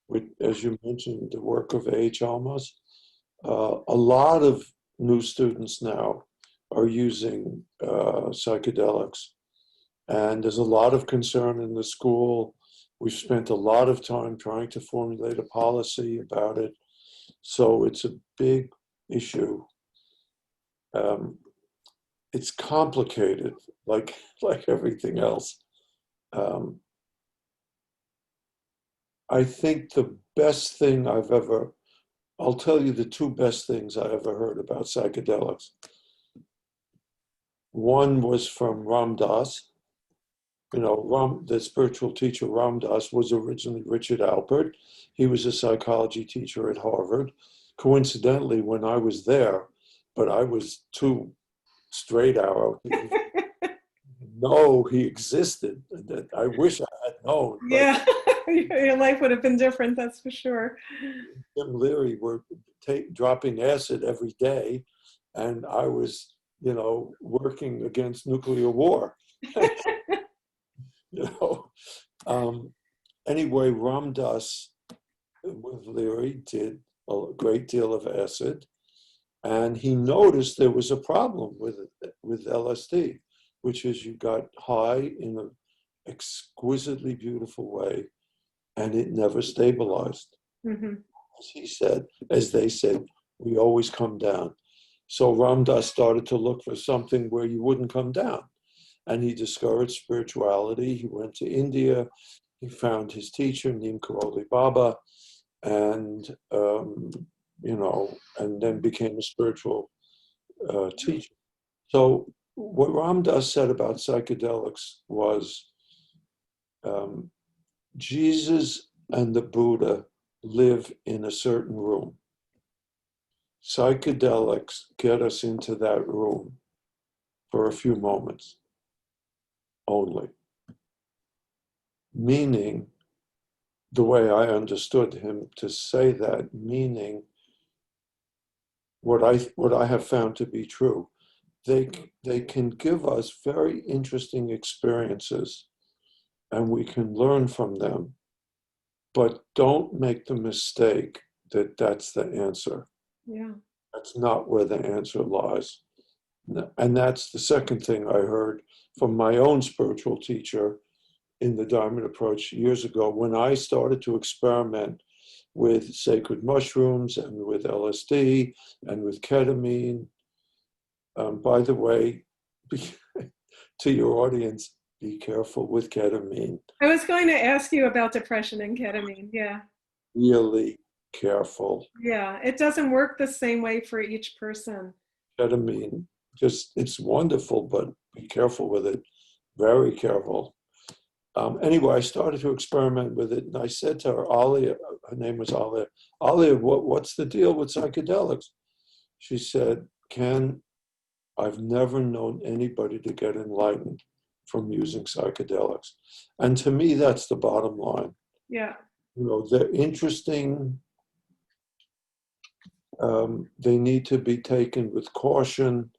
with, as you mentioned, the work of A.H. Almaas, a lot of new students now are using psychedelics. And there's a lot of concern in the school. We've spent a lot of time trying to formulate a policy about it. So it's a big issue. It's complicated, like everything else. I think the best thing I'll tell you the two best things I ever heard about psychedelics. One was from Ram Dass. You know, the spiritual teacher Ram Dass was originally Richard Alpert. He was a psychology teacher at Harvard. Coincidentally, when I was there, but I was too straight arrow know he existed. That I wish I had known. Yeah, your life would have been different, that's for sure. Tim Leary were dropping acid every day, and I was, you know, working against nuclear war. You know, Anyway, Ram Dass with Leary did a great deal of acid, and he noticed there was a problem with LSD, which is you got high in an exquisitely beautiful way, and it never stabilized. Mm-hmm. As he said, as they said, we always come down. So Ram Dass started to look for something where you wouldn't come down. And he discovered spirituality. He went to India. He found his teacher, Neem Karoli Baba, and, and then became a spiritual teacher. So what Ram Dass said about psychedelics was Jesus and the Buddha live in a certain room. Psychedelics get us into that room for a few moments only. Meaning, the way I understood him to say that, meaning what I have found to be true, they can give us very interesting experiences and we can learn from them, but don't make the mistake that that's the answer. Yeah. That's not where the answer lies. And that's the second thing I heard from my own spiritual teacher in the Diamond Approach years ago, when I started to experiment with sacred mushrooms and with LSD and with ketamine. By the way, to your audience, be careful with ketamine. I was going to ask you about depression and ketamine. Yeah. Really careful. Yeah. It doesn't work the same way for each person. Ketamine, it's wonderful, but be careful with it. Very careful. Anyway, I started to experiment with it, and I said to her, Alia, her name was Alia, Alia, what's the deal with psychedelics? She said, Ken, I've never known anybody to get enlightened from using psychedelics. And to me, that's the bottom line. Yeah. They're interesting. They need to be taken with caution,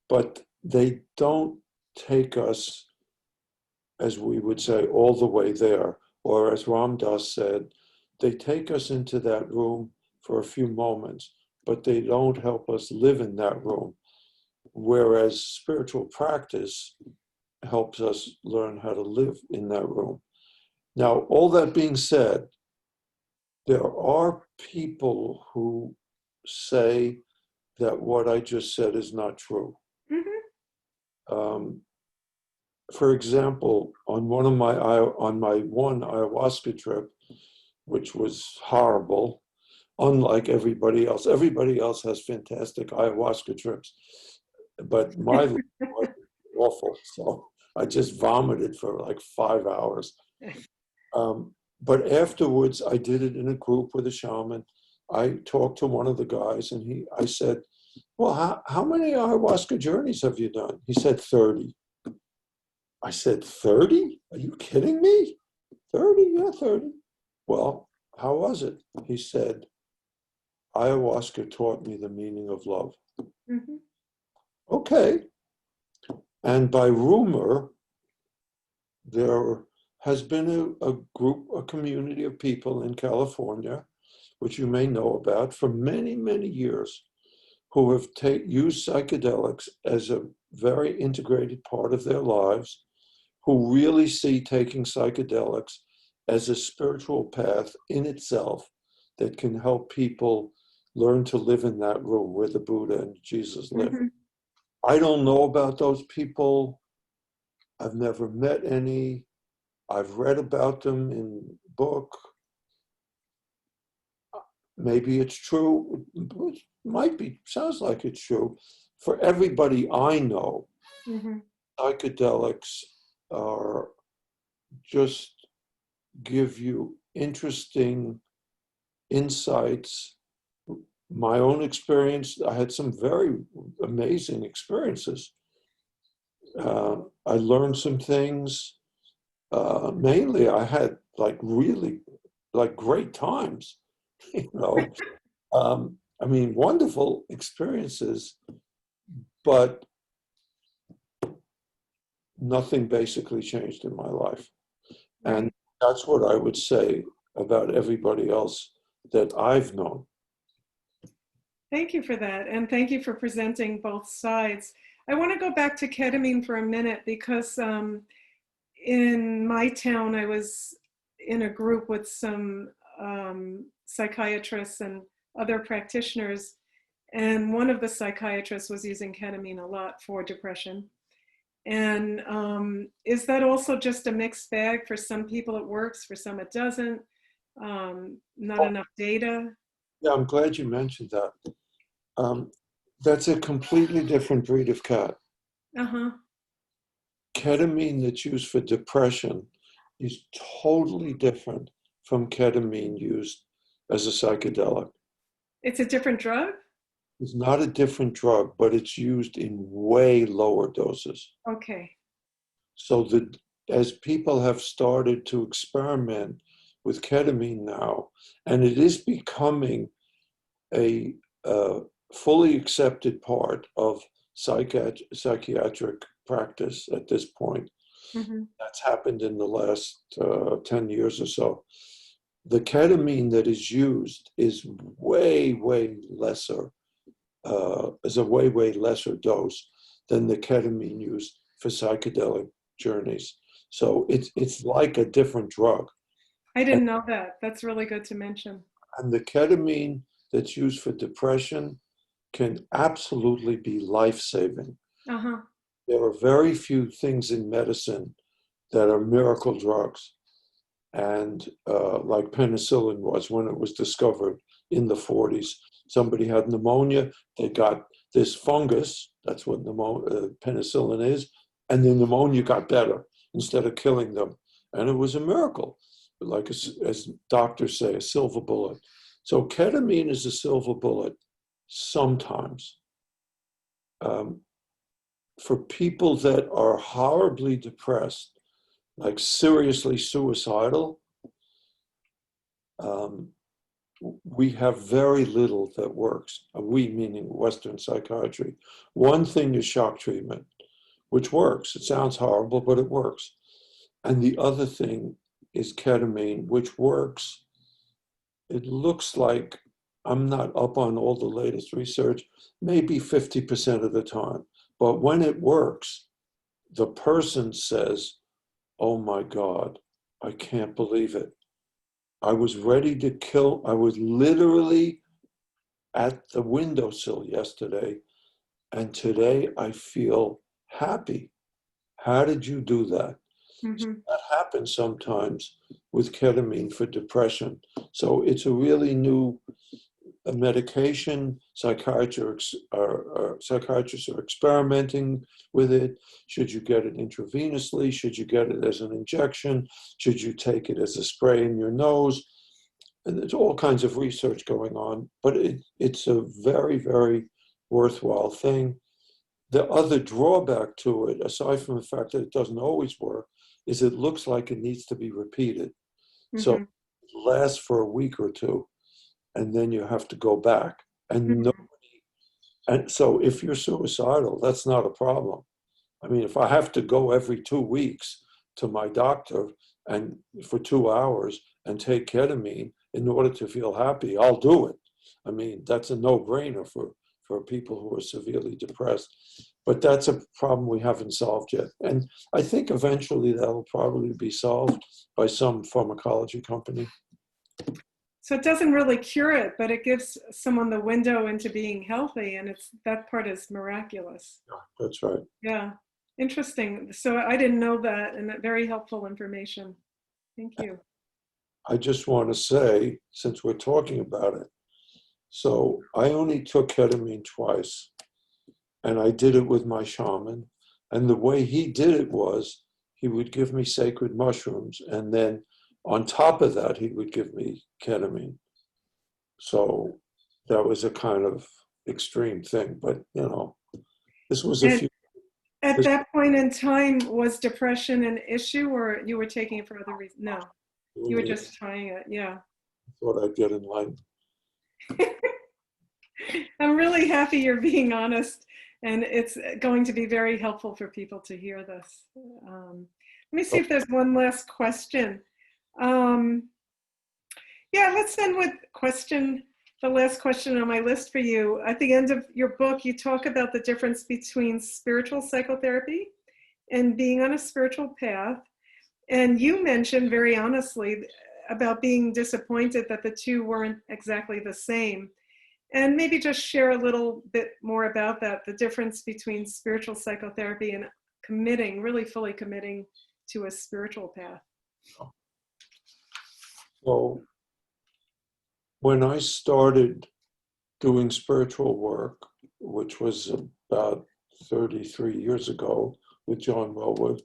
but they don't take us, as we would say, all the way there. Or as Ram Dass said, they take us into that room for a few moments, but they don't help us live in that room. Whereas spiritual practice helps us learn how to live in that room. Now, all that being said, there are people who say that what I just said is not true. Mm-hmm. For example, on my one ayahuasca trip, which was horrible, unlike everybody else has fantastic ayahuasca trips, but my was awful. So I just vomited for like 5 hours. But afterwards, I did it in a group with a shaman. I talked to one of the guys, and I said, well, how many ayahuasca journeys have you done? He said 30. I said, 30? Are you kidding me? 30? Yeah, 30. Well, how was it? He said, ayahuasca taught me the meaning of love. Mm-hmm. Okay. And by rumor, there has been a community of people in California, which you may know about, for many, many years, who have used psychedelics as a very integrated part of their lives, who really see taking psychedelics as a spiritual path in itself that can help people learn to live in that room where the Buddha and Jesus live. Mm-hmm. I don't know about those people. I've never met any. I've read about them in book. Maybe it's true. It might be, sounds like it's true. For everybody I know, Mm-hmm. psychedelics are just give you interesting insights. My own experience, I had some very amazing experiences. I learned some things. Mainly, I had really great times. I mean, wonderful experiences, but nothing basically changed in my life. And That's what I would say about everybody else that I've known. Thank you for that. And thank you for presenting both sides. I want to go back to ketamine for a minute because in my town, I was in a group with some psychiatrists and other practitioners. And one of the psychiatrists was using ketamine a lot for depression. And is that also just a mixed bag? For some people it works, for some it doesn't. Not enough data. Yeah, I'm glad you mentioned that. Um, that's a completely different breed of cat. Uh-huh. Ketamine that's used for depression is totally different from ketamine used as a psychedelic. It's a different drug? It's not a different drug, but it's used in way lower doses. Okay. So that as people have started to experiment with ketamine now, and it is becoming a fully accepted part of psychiatric practice at this point. Mm-hmm. That's happened in the last 10 years or so. The ketamine that is used is way lesser, is a way lesser dose than the ketamine used for psychedelic journeys. So it's like a different drug. I didn't know that. That's really good to mention. And the ketamine that's used for depression can absolutely be life-saving. Uh-huh. There are very few things in medicine that are miracle drugs. And like penicillin was when it was discovered in the 40s. Somebody had pneumonia, they got this fungus, that's what penicillin is, and the pneumonia got better instead of killing them. And it was a miracle, like as doctors say, a silver bullet. So ketamine is a silver bullet sometimes. For people that are horribly depressed, like seriously suicidal, we have very little that works. We, meaning Western psychiatry. One thing is shock treatment, which works. It sounds horrible, but it works. And the other thing is ketamine, which works. It looks like, I'm not up on all the latest research, maybe 50% of the time. But when it works, the person says, oh my God, I can't believe it. I was ready to kill. I was literally at the windowsill yesterday, and today I feel happy. How did you do that? Mm-hmm. That happens sometimes with ketamine for depression. So it's a really new medication. Psychiatrists are experimenting with it. Should you get it intravenously? Should you get it as an injection? Should you take it as a spray in your nose? And there's all kinds of research going on, but it's a very worthwhile thing. The other drawback to it, aside from the fact that it doesn't always work, is it looks like it needs to be repeated. So Mm-hmm. it lasts for a week or two, and then you have to go back. And so if you're suicidal, that's not a problem. I mean, if I have to go every 2 weeks to my doctor and for 2 hours and take ketamine in order to feel happy, I'll do it. I mean, that's a no-brainer for people who are severely depressed. But that's a problem we haven't solved yet. And I think eventually that'll probably be solved by some pharmacology company. So it doesn't really cure it, but it gives someone the window into being healthy, and that part is miraculous. That's right. Yeah, interesting. So I didn't know that, and very helpful information. Thank you. I just want to say, since we're talking about it, so I only took ketamine twice, and I did it with my shaman. And the way he did it was he would give me sacred mushrooms, and then on top of that, he would give me ketamine. So that was a kind of extreme thing, but this was a And few. at This that point in time, was depression an issue, or you were taking it for other reasons? No, you were just trying it. Yeah. thought I'd get enlightened. I'm really happy you're being honest, and it's going to be very helpful for people to hear this. Let me see if there's one last question. Um, yeah, let's end with the last question on my list for you. At the end of your book, you talk about the difference between spiritual psychotherapy and being on a spiritual path. And you mentioned very honestly about being disappointed that the two weren't exactly the same. And maybe just share a little bit more about that, the difference between spiritual psychotherapy and committing, really fully committing to a spiritual path. So when I started doing spiritual work, which was about 33 years ago with John Welwood,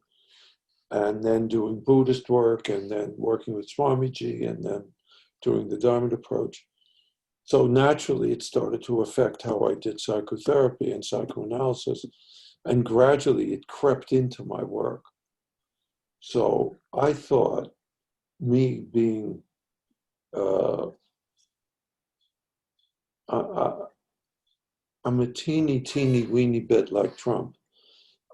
and then doing Buddhist work, and then working with Swamiji, and then doing the Diamond Approach. So naturally, it started to affect how I did psychotherapy and psychoanalysis, and gradually it crept into my work. So I thought me being I'm a teeny weeny bit like Trump.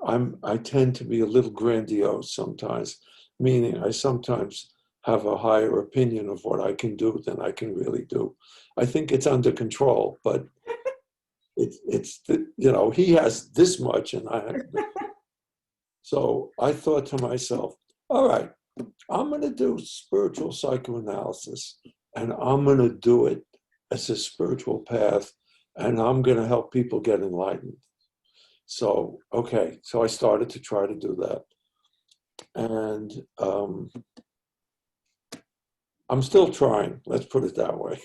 I tend to be a little grandiose sometimes, meaning I sometimes have a higher opinion of what I can do than I can really do. I think it's under control, but he has this much and I have. So I thought to myself, all right, I'm going to do spiritual psychoanalysis and I'm going to do it as a spiritual path and I'm going to help people get enlightened. So, okay, so I started to try to do that. And I'm still trying, let's put it that way.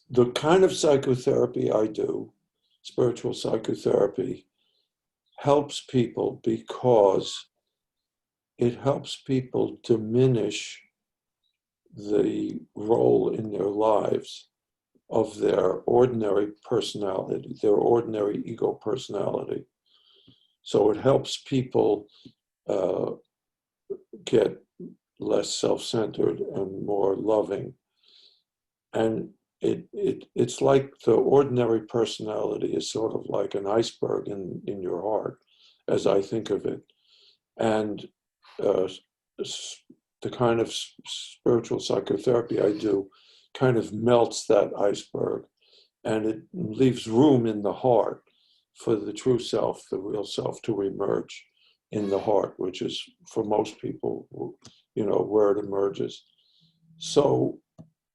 The kind of psychotherapy I do, spiritual psychotherapy, helps people because it helps people diminish the role in their lives of their ordinary personality, their ordinary ego personality. So it helps people get less self-centered and more loving. And it's like the ordinary personality is sort of like an iceberg in your heart, as I think of it. And the kind of spiritual psychotherapy I do kind of melts that iceberg and it leaves room in the heart for the true self, the real self to emerge in the heart, which is for most people, where it emerges. So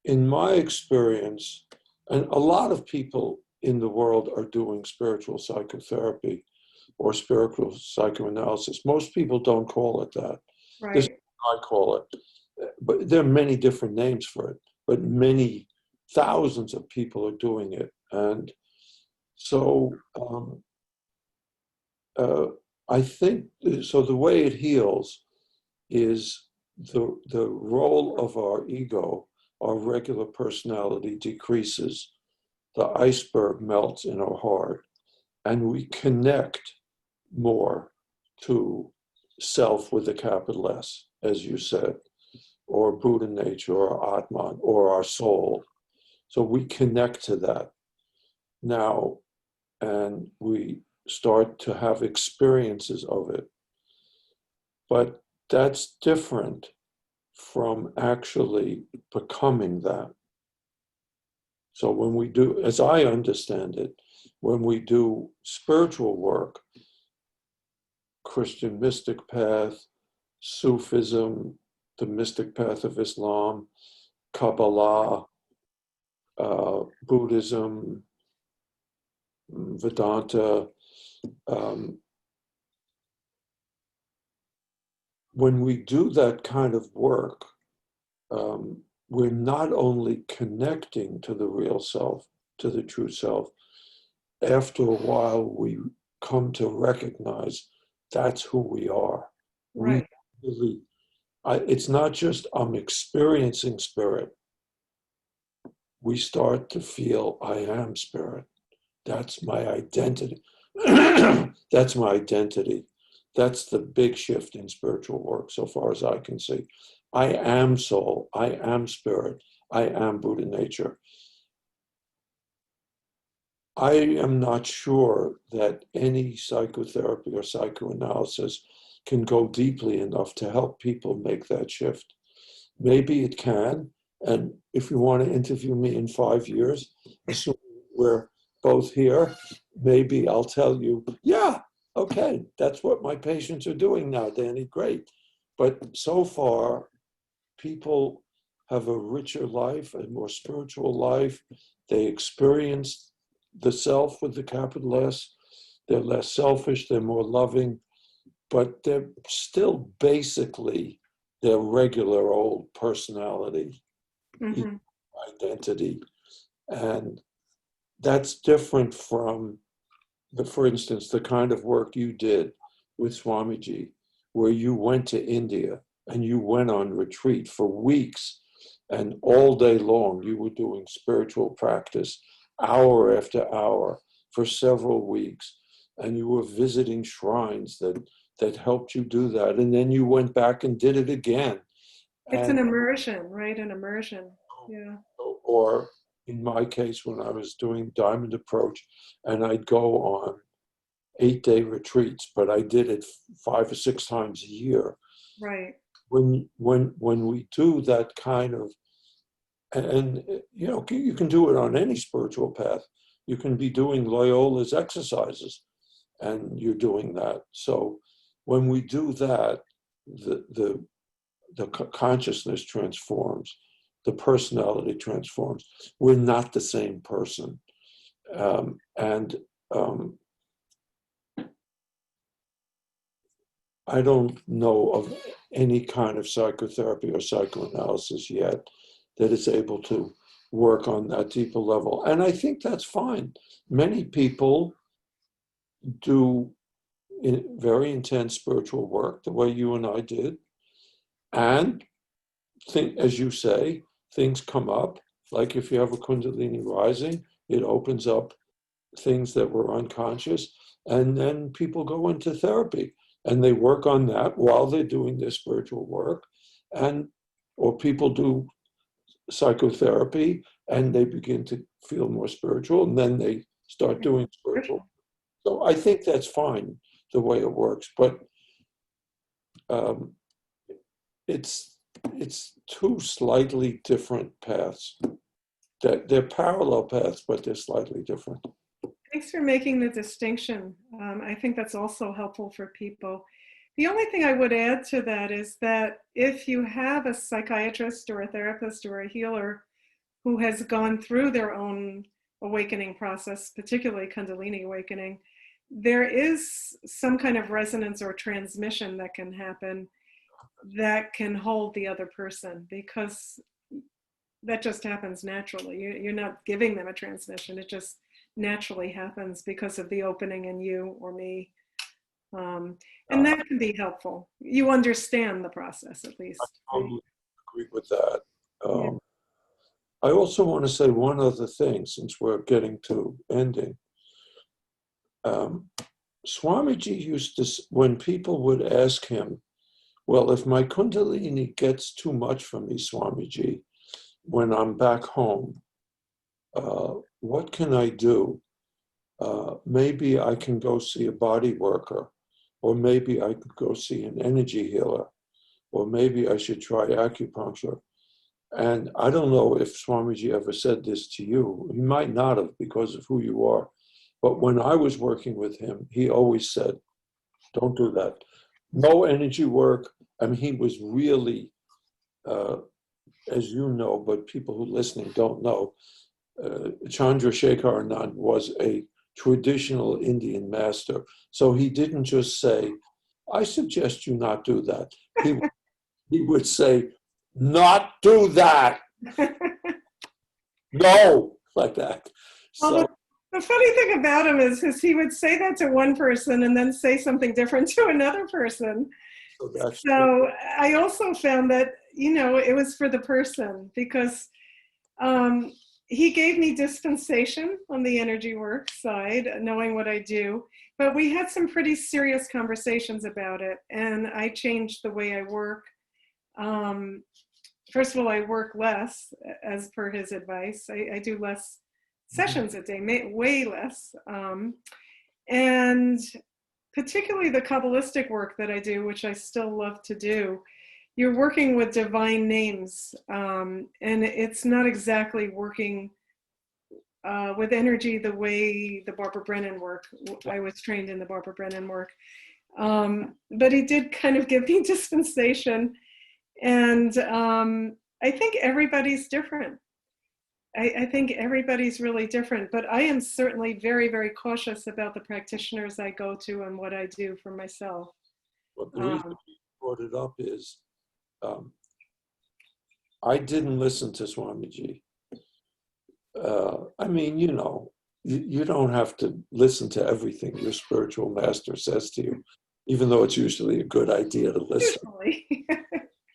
in my experience, and a lot of people in the world are doing spiritual psychotherapy or spiritual psychoanalysis. Most people don't call it that. Right. This is what I call it. But there are many different names for it, but many thousands of people are doing it. And so I think, so the way it heals is the role of our ego, our regular personality decreases, the iceberg melts in our heart, and we connect more to self with a capital S, as you said, or Buddha nature, or Atman, or our soul. So we connect to that now, and we start to have experiences of it. But that's different from actually becoming that. So when we do, as I understand it, when we do spiritual work, Christian mystic path, Sufism, the mystic path of Islam, Kabbalah, Buddhism, Vedanta, when we do that kind of work, we're not only connecting to the real self, to the true self. After a while, we come to recognize that's who we are. Right. We really, it's not just I'm experiencing spirit. We start to feel I am spirit. That's my identity. That's my identity. That's the big shift in spiritual work, so far as I can see. I am soul. I am spirit. I am Buddha nature. I am not sure that any psychotherapy or psychoanalysis can go deeply enough to help people make that shift. Maybe it can. And if you want to interview me in 5 years, assuming we're both here, maybe I'll tell you, yeah, okay, that's what my patients are doing now, Danny, great. But so far, people have a richer life, a more spiritual life. They experience the self with the capital S. They're less selfish, they're more loving, but they're still basically their regular old personality, Mhm. identity. And that's different from for instance, the kind of work you did with Swamiji, where you went to India and you went on retreat for weeks, and all day long you were doing spiritual practice, hour after hour, for several weeks, and you were visiting shrines that helped you do that, and then you went back and did it again. It's an And immersion, right? An immersion. Yeah. or in my case, when I was doing Diamond Approach, and I'd go on 8-day retreats, but I did it 5 or 6 times a year. Right. When we do that kind of, and you know, you can do it on any spiritual path. You can be doing Loyola's exercises, and you're doing that. So when we do that, the consciousness transforms, the personality transforms. We're not the same person, and I don't know of any kind of psychotherapy or psychoanalysis yet that is able to work on that deeper level. And I think that's fine. Many people do very intense spiritual work the way you and I did. And think, as you say, things come up. Like if you have a Kundalini rising, it opens up things that were unconscious. And then people go into therapy and they work on that while they're doing their spiritual work. And or people do psychotherapy and they begin to feel more spiritual and then they start doing spiritual. So I think that's fine the way it works, but um, it's two slightly different paths. That they're parallel paths, but they're slightly different. Thanks for making the distinction. I think that's also helpful for people. The only thing I would add to that is that if you have a psychiatrist or a therapist or a healer who has gone through their own awakening process, particularly Kundalini awakening, there is some kind of resonance or transmission that can happen that can hold the other person, because that just happens naturally. You're not giving them a transmission. It just naturally happens because of the opening in you or me. And that can be helpful. You understand the process at least. I totally agree with that. Yeah. I also want to say one other thing since we're getting to ending. Swamiji used to, when people would ask him, well, if my Kundalini gets too much for me, Swamiji, when I'm back home, what can I do? Maybe I can go see a body worker, or maybe I could go see an energy healer, or maybe I should try acupuncture. And I don't know if Swamiji ever said this to you. He might not have because of who you are. But when I was working with him, he always said, don't do that. No energy work. I mean, he was really, as you know, but people who are listening don't know, Chandrasekhar Anand was a traditional Indian master. So he didn't just say, I suggest you not do that. He would say, not do that. No, like that. Well, So, the funny thing about him is he would say that to one person and then say something different to another person. so that's true. So I also found that, it was for the person, because he gave me dispensation on the energy work side, knowing what I do. But we had some pretty serious conversations about it, and I changed the way I work. First of all, I work less, as per his advice. I do less sessions a day, way less. And particularly the Kabbalistic work that I do, which I still love to do, you're working with divine names, and it's not exactly working with energy the way the Barbara Brennan work. I was trained in the Barbara Brennan work. But he did kind of give me dispensation. And I think everybody's different. I think everybody's really different, but I am certainly very, very cautious about the practitioners I go to and what I do for myself. But the reason you brought it up is I didn't listen to Swamiji. I mean, you know, you don't have to listen to everything your spiritual master says to you, even though it's usually a good idea to listen. Usually.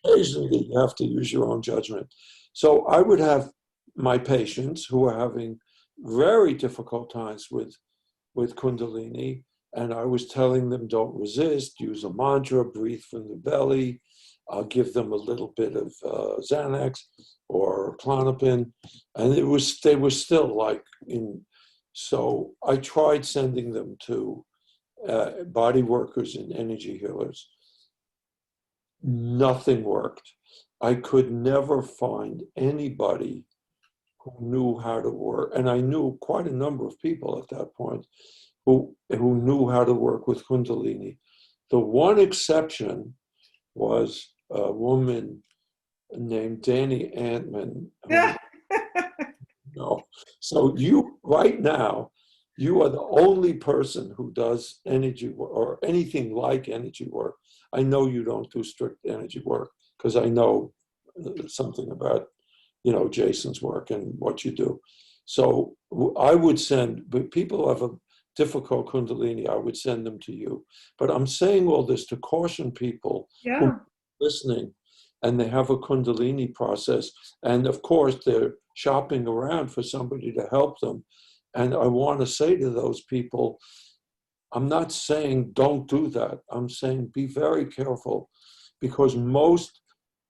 Occasionally, you have to use your own judgment. So I would have my patients who are having very difficult times with Kundalini, and I was telling them, don't resist, use a mantra, breathe from the belly. I'll give them a little bit of Xanax or Klonopin, and they were still like in. So I tried sending them to body workers and energy healers. Nothing worked. I could never find anybody who knew how to work, and I knew quite a number of people at that point who knew how to work with Kundalini. The one exception was a woman named Danny Antman. No. So you, right now, you are the only person who does energy work or anything like energy work. I know you don't do strict energy work because I know something about, you know, Jason's work and what you do. So I would send, but people have a difficult Kundalini, I would send them to you. But I'm saying all this to caution people who are listening and they have a Kundalini process. And of course, they're shopping around for somebody to help them. And I want to say to those people, I'm not saying don't do that. I'm saying be very careful, because most,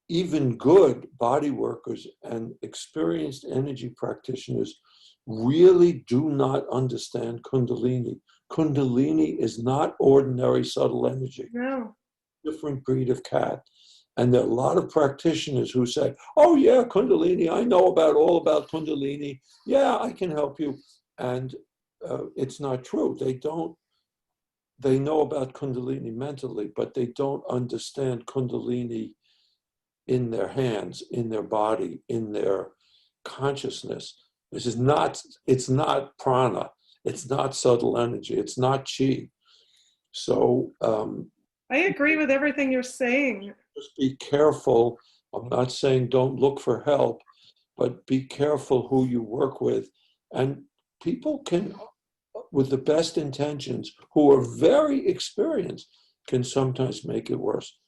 even good body workers and experienced energy practitioners really do not understand Kundalini. Kundalini is not ordinary subtle energy. No. Different breed of cat. And there are a lot of practitioners who say, oh yeah, Kundalini, I know all about Kundalini. Yeah, I can help you. And it's not true. They know about Kundalini mentally, but they don't understand Kundalini in their hands, in their body, in their consciousness. It's not prana. It's not subtle energy. It's not chi. So I agree with everything you're saying. just be careful. I'm not saying don't look for help, but be careful who you work with. And people can, with the best intentions, who are very experienced, can sometimes make it worse,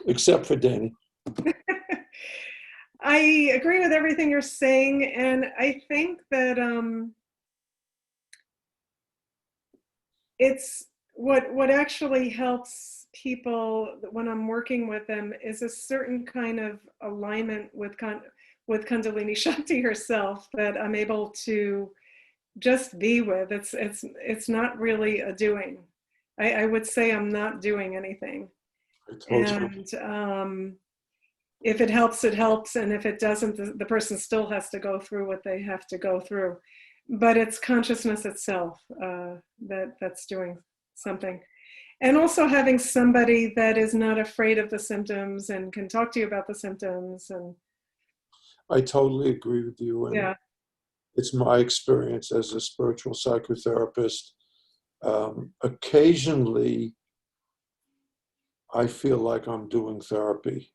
except for Danny. I agree with everything you're saying, and I think that it's what actually helps people when I'm working with them is a certain kind of alignment with Kundalini Shakti herself that I'm able to just be with. It's not really a doing. I would say I'm not doing anything. And if it helps, it helps. And if it doesn't, the person still has to go through what they have to go through. But it's consciousness itself that's doing something. And also having somebody that is not afraid of the symptoms and can talk to you about the symptoms. And I totally agree with you. And yeah. It's my experience as a spiritual psychotherapist. Occasionally, I feel like I'm doing therapy.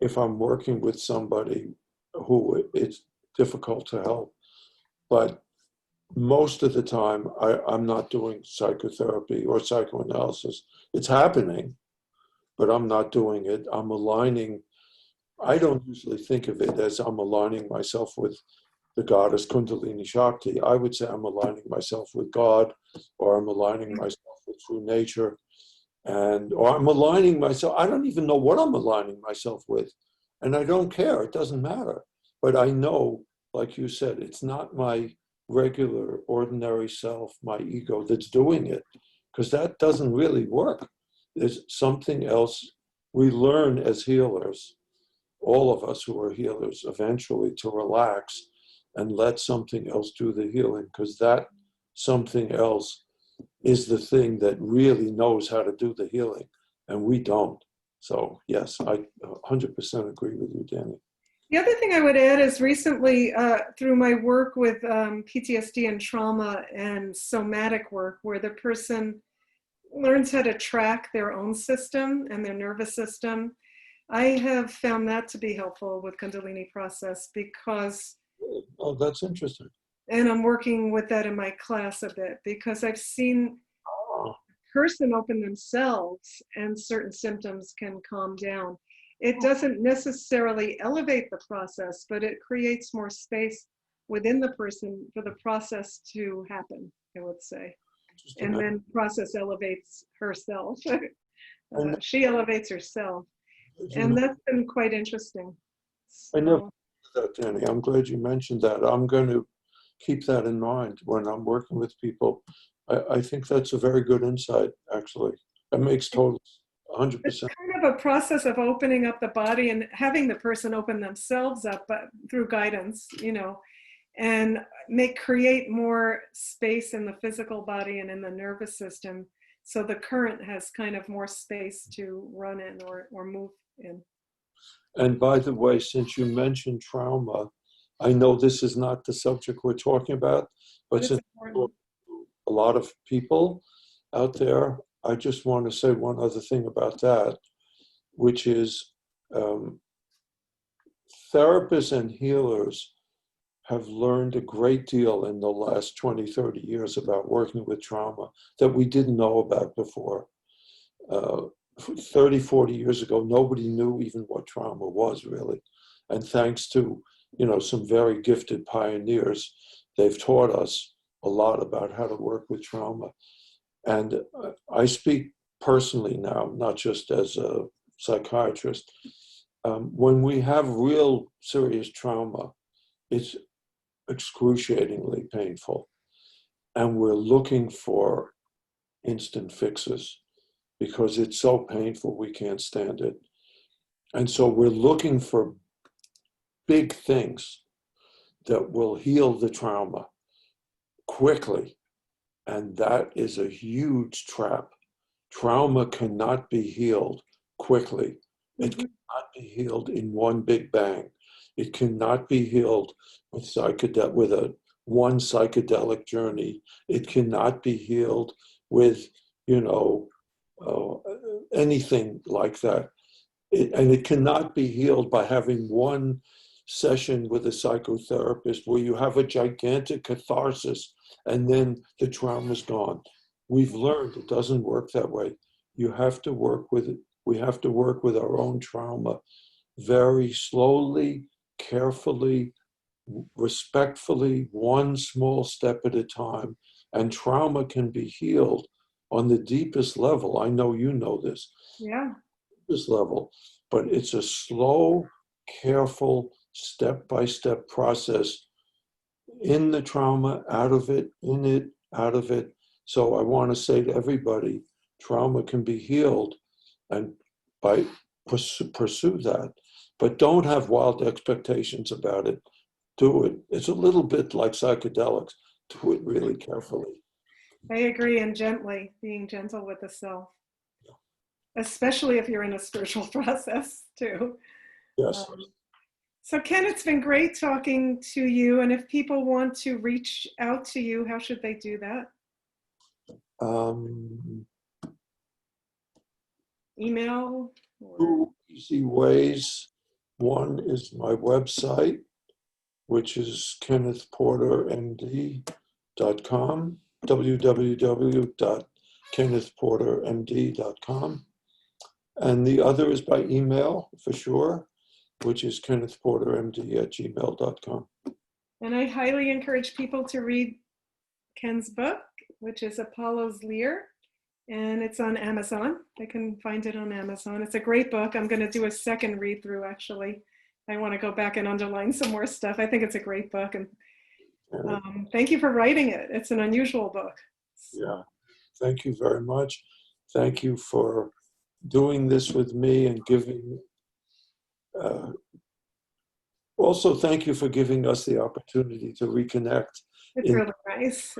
If I'm working with somebody who it's difficult to help. But most of the time, I'm not doing psychotherapy or psychoanalysis. It's happening, but I'm not doing it. I'm aligning. I don't usually think of it as I'm aligning myself with the goddess Kundalini Shakti. I would say I'm aligning myself with God, or I'm aligning myself with true nature, or I'm aligning myself. I don't even know what I'm aligning myself with, and I don't care. It doesn't matter. But I know, like you said, it's not my regular, ordinary self, my ego, that's doing it, because that doesn't really work. There's something else. We learn as healers, all of us who are healers, eventually to relax and let something else do the healing, because that something else is the thing that really knows how to do the healing, and we don't. So yes, I 100% agree with you, Danny. The other thing I would add is recently, through my work with PTSD and trauma and somatic work, where the person learns how to track their own system and their nervous system, I have found that to be helpful with Kundalini process because, Oh, that's interesting. and I'm working with that in my class a bit, because I've seen Oh, a person open themselves and certain symptoms can calm down. It doesn't necessarily elevate the process, but it creates more space within the person for the process to happen, I would say. interesting. And then process elevates herself. And She elevates herself. you And know, that's been quite interesting. I never So, did that, Danny. I'm glad you mentioned that. I'm going to keep that in mind when I'm working with people. I think that's a very good insight, actually. That makes total it's 100%. kind of a process of opening up the body and having the person open themselves up, but through guidance, and create more space in the physical body and in the nervous system, so the current has kind of more space to run in or move in. And by the way, since you mentioned trauma, I know this is not the subject we're talking about, But but it's since important. a lot of people out there, I just want to say one other thing about that, which is um, therapists and healers have learned a great deal in the last 20, 30 years about working with trauma that we didn't know about before. Uh, 30, 40 years ago, nobody knew even what trauma was really. And thanks to, some very gifted pioneers, they've taught us a lot about how to work with trauma. And I speak personally now, not just as a psychiatrist. When we have real serious trauma, it's excruciatingly painful. And we're looking for instant fixes because it's so painful we can't stand it. And so we're looking for big things that will heal the trauma quickly. And that is a huge trap. Trauma cannot be healed quickly. It Mhm. cannot be healed in one big bang. It cannot be healed with one psychedelic journey. It cannot be healed with, you know, uh, anything like that. And it cannot be healed by having one session with a psychotherapist where you have a gigantic catharsis and then the trauma's gone. We've learned it doesn't work that way. You have to work with it. We have to work with our own trauma very slowly, carefully, respectfully, one small step at a time. And trauma can be healed on the deepest level. I know you know this, Yeah. deepest level, but it's a slow, careful, step-by-step process in the trauma, out of it, in it, out of it. So I want to say to everybody, trauma can be healed and by pursue that, but don't have wild expectations about it. Do it. It's a little bit like psychedelics. Do it really carefully. I agree, and gently, being gentle with the self, especially if you're in a spiritual process too. Yes. Um, so Ken, it's been great talking to you. And if people want to reach out to you, how should they do that? Um, Email or? Two easy ways. One is my website, which is kennethportermd.com, www.kennethportermd.com. And the other is by email for sure, which is kennethportermd@gmail.com. And I highly encourage people to read Ken's book, which is Apollo's Lear, and it's on Amazon. They can find it on Amazon. It's a great book. I'm going to do a second read through, actually. I want to go back and underline some more stuff. I think it's a great book. And Thank you for writing it. It's an unusual book. Yeah, thank you very much. Thank you for doing this with me and giving, also thank you for giving us the opportunity to reconnect, It's really nice.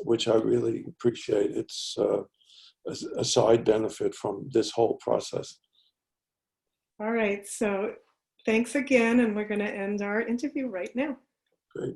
which I really appreciate. It's a side benefit from this whole process. All right, so thanks again, and we're going to end our interview right now. Great.